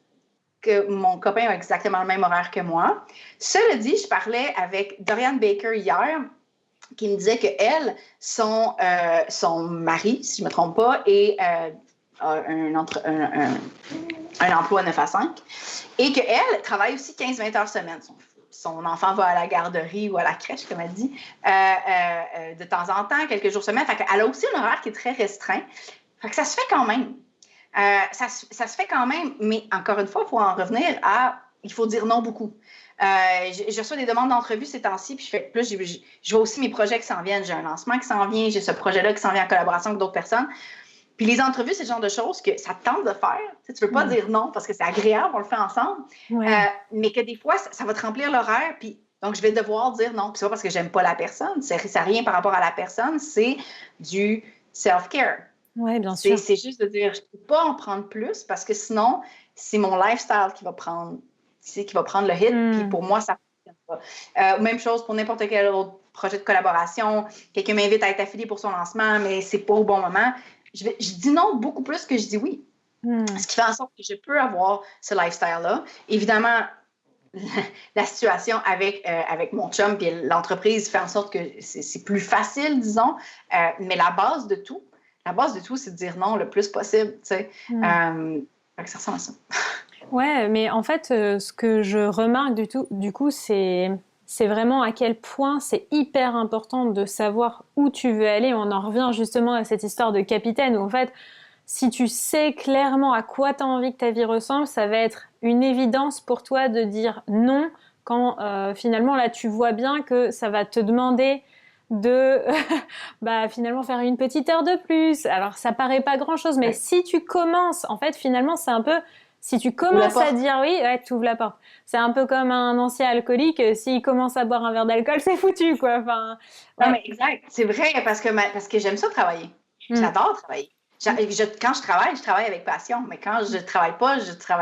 que mon copain a exactement le même horaire que moi. Cela dit, je parlais avec Doriane Baker hier, qui me disait qu'elle, son mari, si je ne me trompe pas, a un emploi 9 à 5, et qu'elle travaille aussi 15-20 heures semaine. Son enfant va à la garderie ou à la crèche, comme elle dit, de temps en temps, quelques jours semaine. Fait qu'elle a aussi un horaire qui est très restreint. Fait que ça se fait quand même. Ça se fait quand même, mais encore une fois, il faut en revenir à... Il faut dire non beaucoup. Je reçois des demandes d'entrevue ces temps-ci, puis je vois aussi mes projets qui s'en viennent. J'ai un lancement qui s'en vient, j'ai ce projet-là qui s'en vient en collaboration avec d'autres personnes. Puis les entrevues, c'est le genre de choses que ça te tente de faire. Tu ne veux pas dire non parce que c'est agréable, on le fait ensemble. Mais que des fois, ça va te remplir l'horaire. Puis donc, je vais devoir dire non. Puis c'est pas parce que j'aime pas la personne. Ça n'a rien par rapport à la personne. C'est du self-care. Oui, bien sûr. C'est juste de dire, je ne peux pas en prendre plus parce que sinon, c'est mon lifestyle qui va prendre le hit. Puis pour moi, ça ne fonctionne pas. Même chose pour n'importe quel autre projet de collaboration. Quelqu'un m'invite à être affilié pour son lancement, mais c'est pas au bon moment. je dis non beaucoup plus que je dis oui. Ce qui fait en sorte que je peux avoir ce lifestyle-là. Évidemment, la situation avec mon chum et l'entreprise fait en sorte que c'est plus facile, disons. Mais la base de tout, c'est de dire non le plus possible, tu sais. Ça ressemble à ça. Ouais, mais en fait, ce que je remarque du coup, c'est vraiment à quel point c'est hyper important de savoir où tu veux aller. On en revient justement à cette histoire de capitaine où en fait, si tu sais clairement à quoi tu as envie que ta vie ressemble, ça va être une évidence pour toi de dire non quand finalement là tu vois bien que ça va te demander de finalement faire une petite heure de plus. Alors ça paraît pas grand-chose, mais si tu commences, en fait finalement c'est un peu... Si tu commences à dire oui, tu ouvres la porte. C'est un peu comme un ancien alcoolique, s'il commence à boire un verre d'alcool, c'est foutu, quoi. Enfin, Non, mais exact. C'est vrai, parce que j'aime ça travailler. J'adore travailler. Quand je travaille avec passion. Mais quand je travaille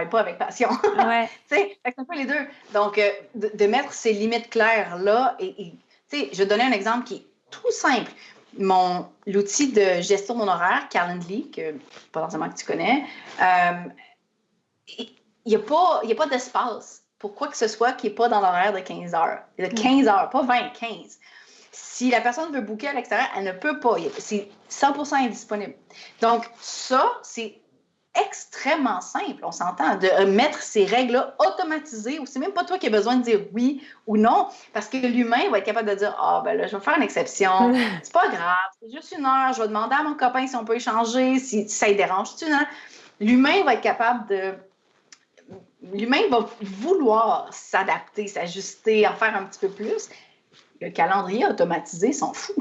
pas avec passion. Ouais. Tu sais, c'est un peu les deux. Donc, de mettre ces limites claires là, tu sais, je vais donner un exemple qui est tout simple. L'outil de gestion de mon horaire, Calendly, que potentiellement que tu connais, il n'y a pas d'espace pour quoi que ce soit qui n'est pas dans l'horaire de 15 heures. De 15 heures, pas 20, 15. Si la personne veut booker à l'extérieur, elle ne peut pas. C'est 100% indisponible. Donc, ça, c'est extrêmement simple, on s'entend, de mettre ces règles-là automatisées, où c'est même pas toi qui as besoin de dire oui ou non, parce que l'humain va être capable de dire « Ah, ben là, je vais faire une exception, c'est pas grave, c'est juste une heure, je vais demander à mon copain si on peut échanger, si ça lui dérange-tu, non? » L'humain va être capable de... L'humain va vouloir s'adapter, s'ajuster, en faire un petit peu plus. Le calendrier automatisé s'en fout.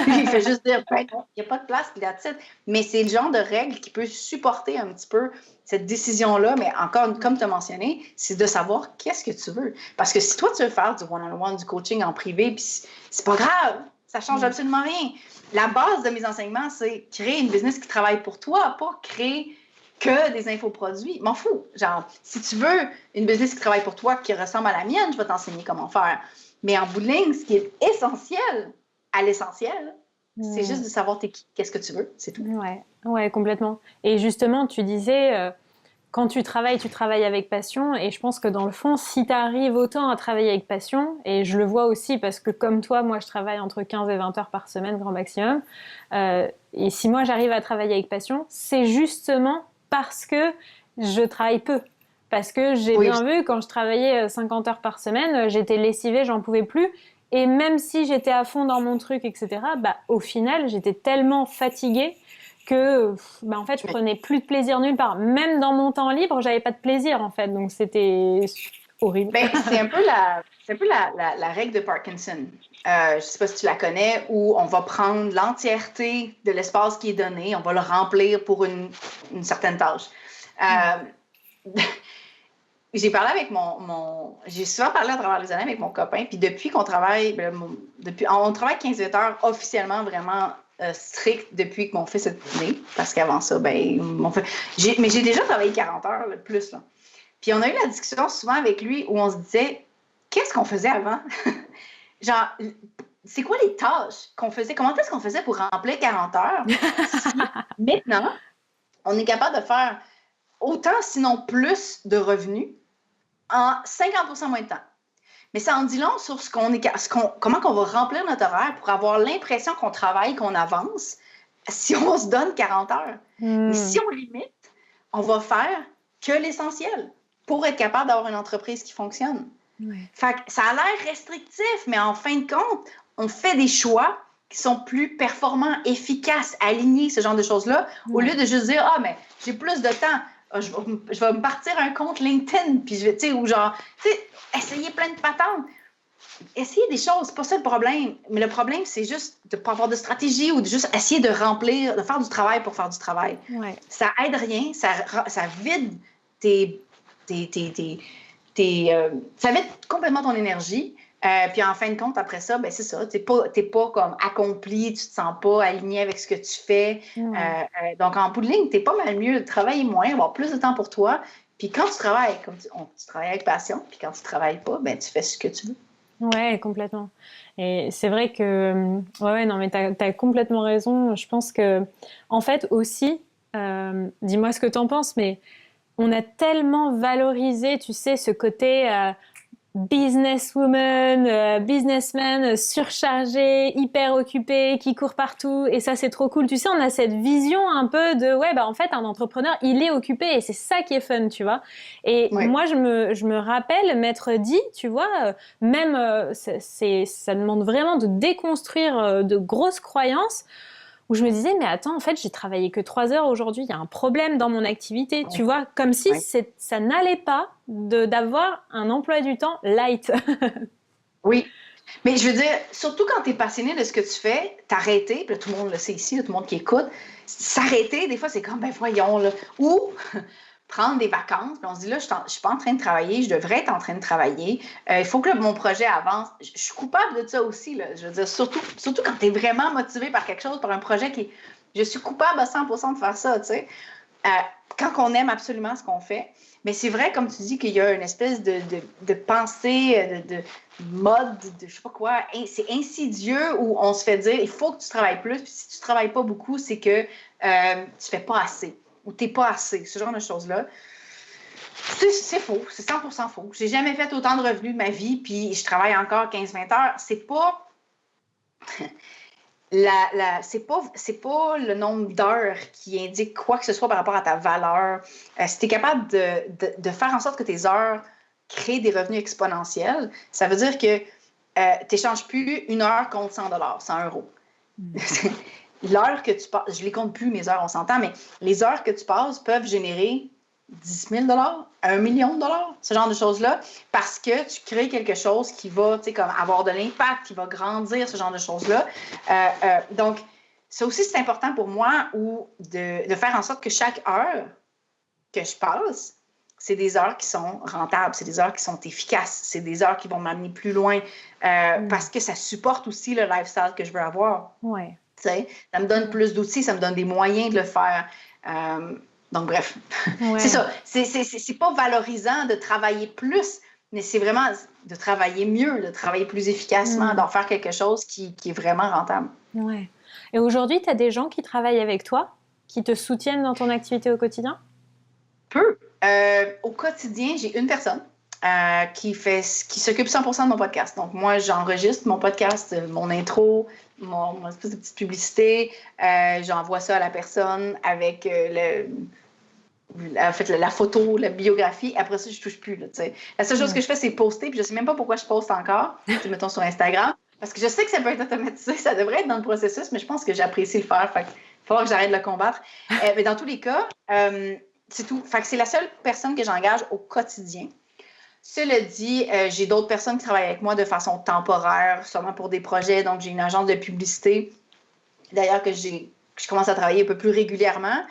Il fait juste dire, il n'y a pas de place, puis that's it. Mais c'est le genre de règle qui peut supporter un petit peu cette décision-là. Mais encore, comme tu as mentionné, c'est de savoir qu'est-ce que tu veux. Parce que si toi, tu veux faire du one-on-one, du coaching en privé, puis c'est pas grave, ça change absolument rien. La base de mes enseignements, c'est créer une business qui travaille pour toi, pas créer que des infoproduits. M'en fous. Genre, si tu veux une business qui travaille pour toi, qui ressemble à la mienne, je vais t'enseigner comment faire. Mais en bout de ligne, ce qui est essentiel à l'essentiel, c'est juste de savoir qu'est-ce que tu veux, c'est tout. Ouais, complètement. Et justement, tu disais, quand tu travailles avec passion. Et je pense que dans le fond, si tu arrives autant à travailler avec passion, et je le vois aussi parce que comme toi, moi, je travaille entre 15 et 20 heures par semaine, grand maximum. Et si moi, j'arrive à travailler avec passion, c'est justement parce que je travaille peu. Parce que j'ai bien vu, quand je travaillais 50 heures par semaine, j'étais lessivée, j'en pouvais plus. Et même si j'étais à fond dans mon truc, etc., au final, j'étais tellement fatiguée que en fait, je prenais plus de plaisir nulle part. Même dans mon temps libre, j'avais pas de plaisir, en fait. Donc, c'était horrible. C'est un peu la règle de Parkinson. Je sais pas si tu la connais, où on va prendre l'entièreté de l'espace qui est donné, on va le remplir pour une certaine tâche. J'ai parlé avec j'ai souvent parlé à travers les années avec mon copain, puis depuis qu'on travaille, on travaille 15 heures officiellement vraiment strict depuis que mon fils est né, parce qu'avant ça, mais j'ai déjà travaillé 40 heures le plus, là. Puis on a eu la discussion souvent avec lui où on se disait, qu'est-ce qu'on faisait avant? Genre, c'est quoi les tâches qu'on faisait? Comment est-ce qu'on faisait pour remplir 40 heures? Si, maintenant, on est capable de faire autant, sinon plus, de revenus en 50% moins de temps. Mais ça en dit long sur comment on va remplir notre horaire pour avoir l'impression qu'on travaille, qu'on avance, si on se donne 40 heures. Mais si on limite, on va faire que l'essentiel pour être capable d'avoir une entreprise qui fonctionne. Fait que ça a l'air restrictif, mais en fin de compte, on fait des choix qui sont plus performants, efficaces, alignés, ce genre de choses-là, au lieu de juste dire « Ah, mais j'ai plus de temps. Je vais me partir un compte LinkedIn, puis je vais, tu sais, ou genre, tu sais, essayer plein de patentes. » Essayer des choses, c'est pas ça le problème. Mais le problème, c'est juste de ne pas avoir de stratégie ou de juste essayer de remplir, de faire du travail pour faire du travail. Ça aide rien, ça vide ça vide complètement ton énergie. Puis en fin de compte, après ça, c'est ça. T'es pas comme accompli, tu te sens pas aligné avec ce que tu fais. Donc, en bout de ligne, t'es pas mal mieux de travailler moins, avoir plus de temps pour toi. Puis quand tu travailles, tu travailles avec passion. Puis quand tu travailles pas, tu fais ce que tu veux. Ouais, complètement. Et c'est vrai que, ouais, non, mais t'as complètement raison. Je pense que, en fait, aussi, dis-moi ce que t'en penses, mais on a tellement valorisé, tu sais, ce côté businesswoman, businessman surchargé, hyper occupé, qui court partout. Et ça, c'est trop cool. Tu sais, on a cette vision un peu de, ouais, bah en fait, un entrepreneur, il est occupé et c'est ça qui est fun, tu vois. Et Oui. moi, je me rappelle m'être dit, tu vois, même, ça demande vraiment de déconstruire de grosses croyances où je me disais, mais attends, en fait, j'ai travaillé que 3 heures aujourd'hui, il y a un problème dans mon activité, tu vois, comme si ça n'allait pas d'avoir un emploi du temps light. Oui. Mais je veux dire, surtout quand tu es passionné de ce que tu fais, t'arrêter, puis là, tout le monde le sait ici, là, tout le monde qui écoute, s'arrêter, des fois, c'est comme, ben voyons, là. Ou prendre des vacances, puis on se dit, là, je suis pas en train de travailler, je devrais être en train de travailler, il faut que là, mon projet avance. Je suis coupable de ça aussi, là. Je veux dire, surtout quand tu es vraiment motivé par quelque chose, par un projet qui... Je suis coupable à 100% de faire ça, tu sais. Quand on aime absolument ce qu'on fait. Mais c'est vrai, comme tu dis, qu'il y a une espèce de pensée, de mode, de je sais pas quoi, c'est insidieux où on se fait dire, il faut que tu travailles plus, puis si tu travailles pas beaucoup, c'est que tu fais pas assez, ou t'es pas assez, ce genre de choses-là. C'est faux, c'est 100% faux. J'ai jamais fait autant de revenus de ma vie, puis je travaille encore 15-20 heures. C'est pas... c'est pas le nombre d'heures qui indique quoi que ce soit par rapport à ta valeur. Si tu es capable de faire en sorte que tes heures créent des revenus exponentiels, ça veut dire que tu n'échanges plus une heure contre 100 100 euros. L'heure que tu passes, je les compte plus, mes heures, on s'entend, mais les heures que tu passes peuvent générer 10 000 $, 1 million $, ce genre de choses-là, parce que tu crées quelque chose qui va, tu sais, comme avoir de l'impact, qui va grandir, ce genre de choses-là. Donc, ça aussi, c'est important pour moi de faire en sorte que chaque heure que je passe, c'est des heures qui sont rentables, c'est des heures qui sont efficaces, c'est des heures qui vont m'amener plus loin, parce que ça supporte aussi le lifestyle que je veux avoir. Ouais. Tu sais, ça me donne plus d'outils, ça me donne des moyens de le faire. Donc, bref, Ouais. c'est ça. C'est pas valorisant de travailler plus, mais c'est vraiment de travailler mieux, de travailler plus efficacement, d'en faire quelque chose qui est vraiment rentable. Ouais. Et aujourd'hui, tu as des gens qui travaillent avec toi, qui te soutiennent dans ton activité au quotidien? Peu. Au quotidien, j'ai une personne qui s'occupe 100% de mon podcast. Donc, moi, j'enregistre mon podcast, mon intro, mon espèce de petite publicité. J'envoie ça à la personne avec la photo, la biographie. Après ça, je touche plus. Là, la seule chose que je fais, c'est poster. Puis je sais même pas pourquoi je poste encore, mettons sur Instagram. Parce que je sais que ça peut être automatisé. Ça devrait être dans le processus, mais je pense que j'apprécie le faire. Fait qu'il va falloir que j'arrête de le combattre. Mais dans tous les cas, c'est tout. Fait que c'est la seule personne que j'engage au quotidien. Cela dit, j'ai d'autres personnes qui travaillent avec moi de façon temporaire, seulement pour des projets. Donc, j'ai une agence de publicité, d'ailleurs, que je commence à travailler un peu plus régulièrement.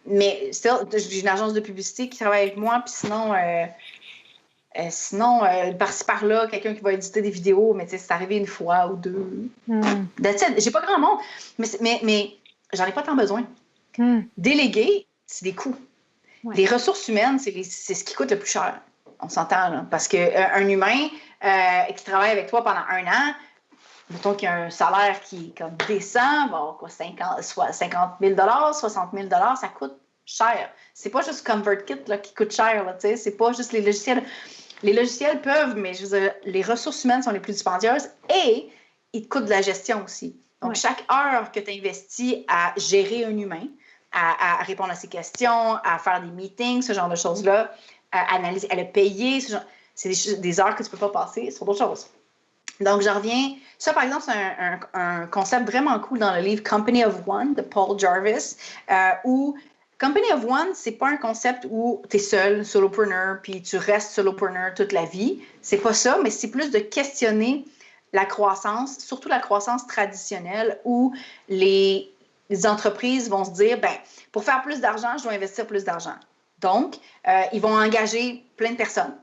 Mais j'ai une agence de publicité qui travaille avec moi, puis sinon, par-ci par-là, quelqu'un qui va éditer des vidéos, mais c'est arrivé une fois ou deux. J'ai pas grand monde, mais j'en ai pas tant besoin. Déléguer, c'est des coûts. Ouais. Les ressources humaines, c'est ce qui coûte le plus cher. On s'entend, là. Parce qu'un humain qui travaille avec toi pendant 1 an, mettons qu'il y a un salaire qui est comme décent, bon, quoi, 50 000 $, 60 000 $, ça coûte cher. C'est pas juste ConvertKit là, qui coûte cher, là, tu sais, c'est pas juste les logiciels. Les logiciels peuvent, mais je veux dire, les ressources humaines sont les plus dispendieuses et ils te coûtent de la gestion aussi. Donc, chaque heure que tu investis à gérer un humain, à répondre à ses questions, à faire des meetings, ce genre de choses-là, à analyser, à le payer, c'est des heures que tu peux pas passer sur d'autres choses. Donc, j'en reviens. Ça, par exemple, c'est un concept vraiment cool dans le livre Company of One de Paul Jarvis, où Company of One, c'est pas un concept où tu es seul, solopreneur, puis tu restes solopreneur toute la vie. C'est pas ça, mais c'est plus de questionner la croissance, surtout la croissance traditionnelle, où les entreprises vont se dire, ben, pour faire plus d'argent, je dois investir plus d'argent. Donc, ils vont engager plein de personnes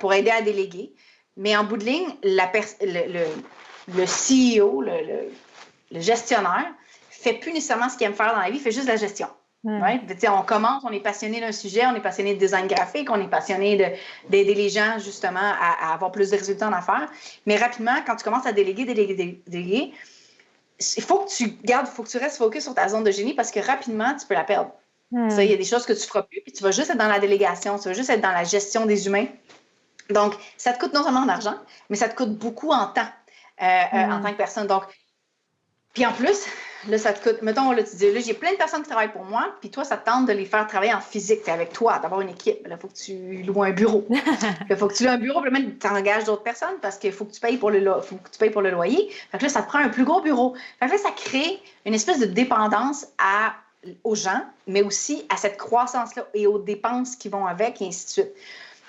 pour aider à déléguer. Mais en bout de ligne, le CEO, le gestionnaire, ne fait plus nécessairement ce qu'il aime faire dans la vie, il fait juste la gestion. Right? On commence, on est passionné d'un sujet, on est passionné de design graphique, on est passionné d'aider les gens justement à avoir plus de résultats en affaires. Mais rapidement, quand tu commences à déléguer, il faut que tu restes focus sur ta zone de génie parce que rapidement, tu peux la perdre. Il y a des choses que tu ne feras plus, puis tu vas juste être dans la délégation, tu vas juste être dans la gestion des humains. Donc, ça te coûte non seulement en argent, mais ça te coûte beaucoup en temps en tant que personne. Donc, puis en plus, là, ça te coûte, mettons, là, tu dis, là, j'ai plein de personnes qui travaillent pour moi, puis toi, ça te tente de les faire travailler en physique, avec toi, d'avoir une équipe. Là, il faut que tu loues un bureau. Il faut que tu loues un bureau, puis même, tu engages d'autres personnes parce qu'il faut que tu payes pour le loyer. Fait que là, ça te prend un plus gros bureau. Fait que là, ça crée une espèce de dépendance aux gens, mais aussi à cette croissance-là et aux dépenses qui vont avec, et ainsi de suite.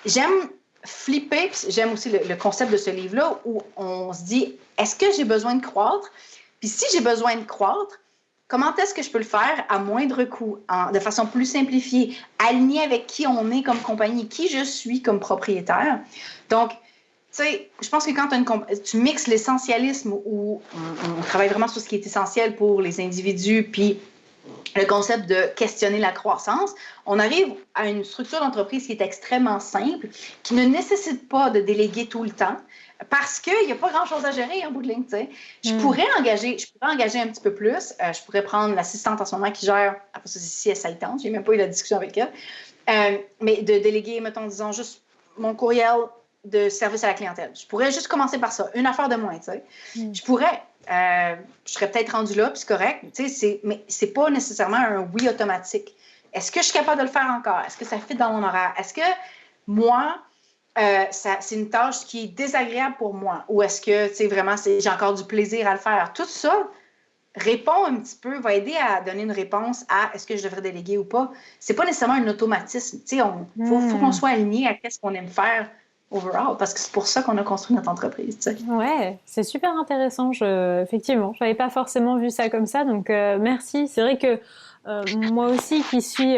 J'aime flipper, puis j'aime aussi le concept de ce livre-là où on se dit, est-ce que j'ai besoin de croître? Puis si j'ai besoin de croître, comment est-ce que je peux le faire à moindre coût, de façon plus simplifiée, alignée avec qui on est comme compagnie, qui je suis comme propriétaire? Donc, tu sais, je pense que quand tu mixes l'essentialisme où on travaille vraiment sur ce qui est essentiel pour les individus, puis le concept de questionner la croissance, on arrive à une structure d'entreprise qui est extrêmement simple, qui ne nécessite pas de déléguer tout le temps, parce qu'il n'y a pas grand-chose à gérer en bout de ligne. Je pourrais engager un petit peu plus. Je pourrais prendre l'assistante en ce moment qui gère, après ça, si elle s'attend, je n'ai même pas eu la discussion avec elle, mais de déléguer, mettons, disons, juste mon courriel de service à la clientèle. Je pourrais juste commencer par ça, une affaire de moins. Je pourrais. Je serais peut-être rendue là, puis c'est correct, mais c'est pas nécessairement un oui automatique. Est-ce que je suis capable de le faire encore? Est-ce que ça fit dans mon horaire? Est-ce que moi, c'est une tâche qui est désagréable pour moi? Ou est-ce que, vraiment, j'ai encore du plaisir à le faire? Tout ça répond un petit peu, va aider à donner une réponse à est-ce que je devrais déléguer ou pas. C'est pas nécessairement un automatisme. Il faut qu'on soit aligné à ce qu'on aime faire overall, parce que c'est pour ça qu'on a construit notre entreprise. Ouais, c'est super intéressant. Effectivement, je n'avais pas forcément vu ça comme ça, donc merci. C'est vrai que moi aussi qui suis...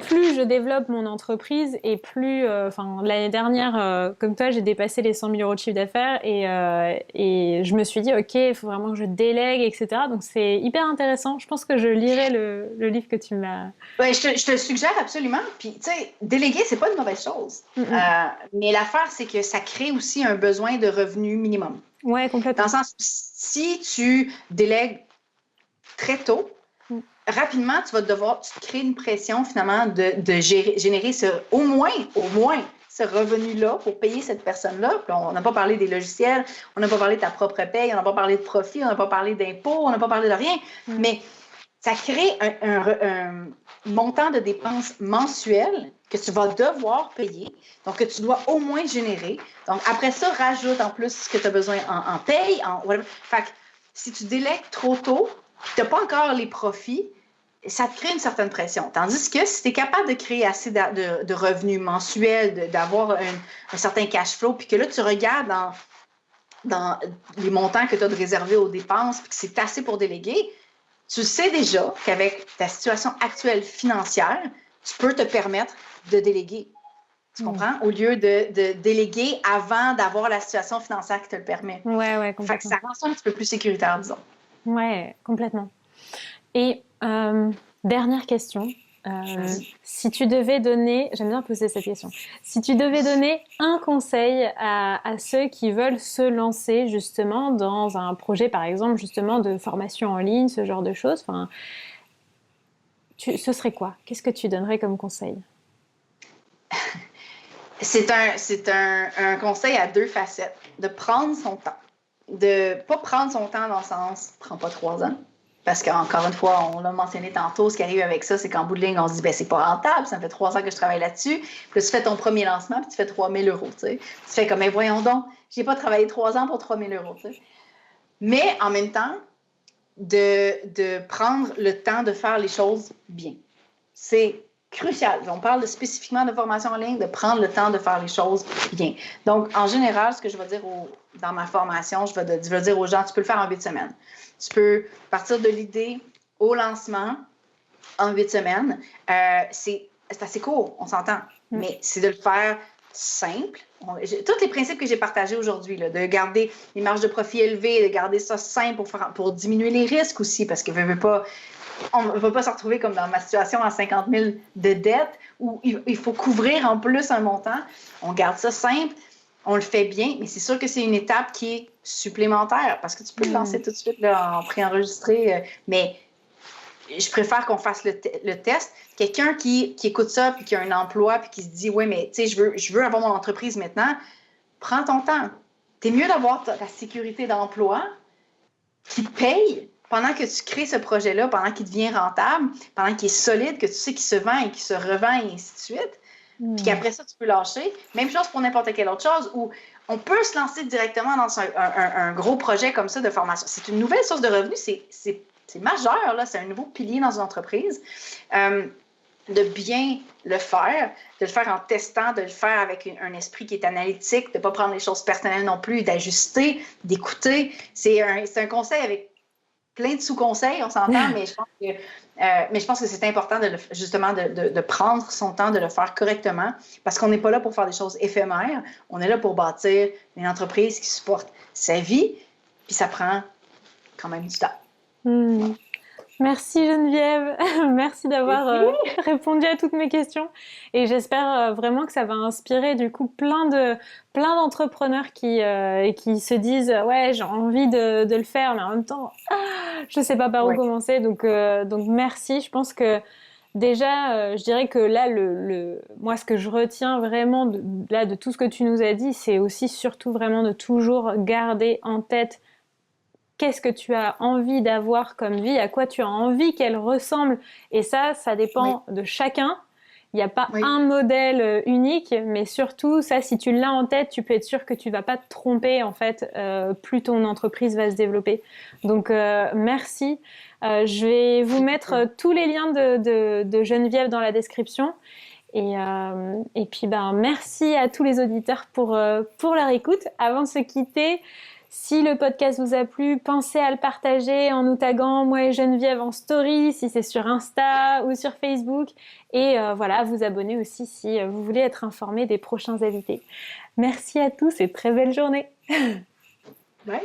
plus je développe mon entreprise et plus... l'année dernière, comme toi, j'ai dépassé les 100 000 euros de chiffre d'affaires et je me suis dit, OK, il faut vraiment que je délègue, etc. Donc, c'est hyper intéressant. Je pense que je lirai le livre que tu m'as... Ouais, je te le suggère absolument. Puis, tu sais, déléguer, c'est pas une mauvaise chose. Mais l'affaire, c'est que ça crée aussi un besoin de revenu minimum. Ouais, complètement. Dans le sens où si tu délègues très tôt, rapidement, tu vas devoir créer une pression, finalement, de générer au moins ce revenu-là pour payer cette personne-là. Puis on n'a pas parlé des logiciels, on n'a pas parlé de ta propre paye, on n'a pas parlé de profit, on n'a pas parlé d'impôts, on n'a pas parlé de rien. Mais ça crée un montant de dépenses mensuelles que tu vas devoir payer, donc que tu dois au moins générer. Donc, après ça, rajoute en plus ce que tu as besoin en paye, Fait que si tu délègues trop tôt, tu n'as pas encore les profits, ça te crée une certaine pression. Tandis que si tu es capable de créer assez de revenus mensuels, d'avoir un certain cash flow, puis que là, tu regardes dans les montants que tu as de réservés aux dépenses, puis que c'est assez pour déléguer, tu sais déjà qu'avec ta situation actuelle financière, tu peux te permettre de déléguer. Tu comprends? Au lieu de déléguer avant d'avoir la situation financière qui te le permet. Ouais, complètement. Fait que ça rend ça un petit peu plus sécuritaire, disons. Ouais, complètement. Et dernière question, si tu devais donner, j'aime bien poser cette question, si tu devais donner un conseil à ceux qui veulent se lancer justement dans un projet, par exemple, justement de formation en ligne, ce genre de choses, ce serait quoi? Qu'est-ce que tu donnerais comme conseil? C'est un conseil à deux facettes. De prendre son temps. De ne pas prendre son temps dans le sens, prends pas 3 ans. Parce qu'encore une fois, on l'a mentionné tantôt, ce qui arrive avec ça, c'est qu'en bout de ligne, on se dit, c'est pas rentable, ça me fait 3 ans que je travaille là-dessus. Puis là, tu fais ton premier lancement, puis tu fais 3 000 euros. Tu fais comme, mais voyons donc, j'ai pas travaillé 3 ans pour 3 000 euros. Mais en même temps, de prendre le temps de faire les choses bien. C'est crucial. On parle spécifiquement de formation en ligne, de prendre le temps de faire les choses bien. Donc, en général, ce que je vais dire dans ma formation, je vais dire aux gens, tu peux le faire en 8 semaines. Tu peux partir de l'idée au lancement en 8 semaines. C'est assez court, on s'entend, mais c'est de le faire simple. Tous les principes que j'ai partagés aujourd'hui, là, de garder les marges de profit élevées, de garder ça simple pour diminuer les risques aussi, parce que veux pas, on ne va pas se retrouver comme dans ma situation à 50 000 de dette où il faut couvrir en plus un montant. On garde ça simple, on le fait bien, mais c'est sûr que c'est une étape qui est supplémentaire parce que tu peux le lancer tout de suite là, en préenregistré, mais je préfère qu'on fasse le test. Quelqu'un qui écoute ça puis qui a un emploi puis qui se dit « Oui, mais tu sais, je veux avoir mon entreprise maintenant », prends ton temps. T'es mieux d'avoir ta sécurité d'emploi qui te paye pendant que tu crées ce projet-là, pendant qu'il devient rentable, pendant qu'il est solide, que tu sais qu'il se vend et qu'il se revend et ainsi de suite. Puis qu'après ça, tu peux lâcher. Même chose pour n'importe quelle autre chose où on peut se lancer directement dans un gros projet comme ça de formation. C'est une nouvelle source de revenus, c'est majeur, là. C'est un nouveau pilier dans une entreprise. De bien le faire, de le faire en testant, de le faire avec un esprit qui est analytique, de ne pas prendre les choses personnelles non plus, d'ajuster, d'écouter. C'est un conseil avec plein de sous-conseils, on s'entend, mais je pense que c'est important justement de prendre son temps, de le faire correctement, parce qu'on n'est pas là pour faire des choses éphémères, on est là pour bâtir une entreprise qui supporte sa vie, puis ça prend quand même du temps. Merci Geneviève, merci d'avoir répondu à toutes mes questions et j'espère vraiment que ça va inspirer du coup plein d'entrepreneurs qui se disent ouais j'ai envie de le faire mais en même temps je sais pas par où commencer donc merci. Je pense que déjà je dirais que là moi ce que je retiens vraiment de tout ce que tu nous as dit, c'est aussi surtout vraiment de toujours garder en tête qu'est-ce que tu as envie d'avoir comme vie, à quoi tu as envie qu'elle ressemble. Et ça dépend de chacun. Il n'y a pas un modèle unique, mais surtout, ça, si tu l'as en tête, tu peux être sûr que tu ne vas pas te tromper, en fait, plus ton entreprise va se développer. Donc, merci. Je vais vous mettre tous les liens de Geneviève dans la description. Et puis, merci à tous les auditeurs pour leur écoute. Avant de se quitter, si le podcast vous a plu, pensez à le partager en nous taguant moi et Geneviève en story, si c'est sur Insta ou sur Facebook. Et voilà, vous abonner aussi si vous voulez être informé des prochains invités. Merci à tous et très belle journée. Bye.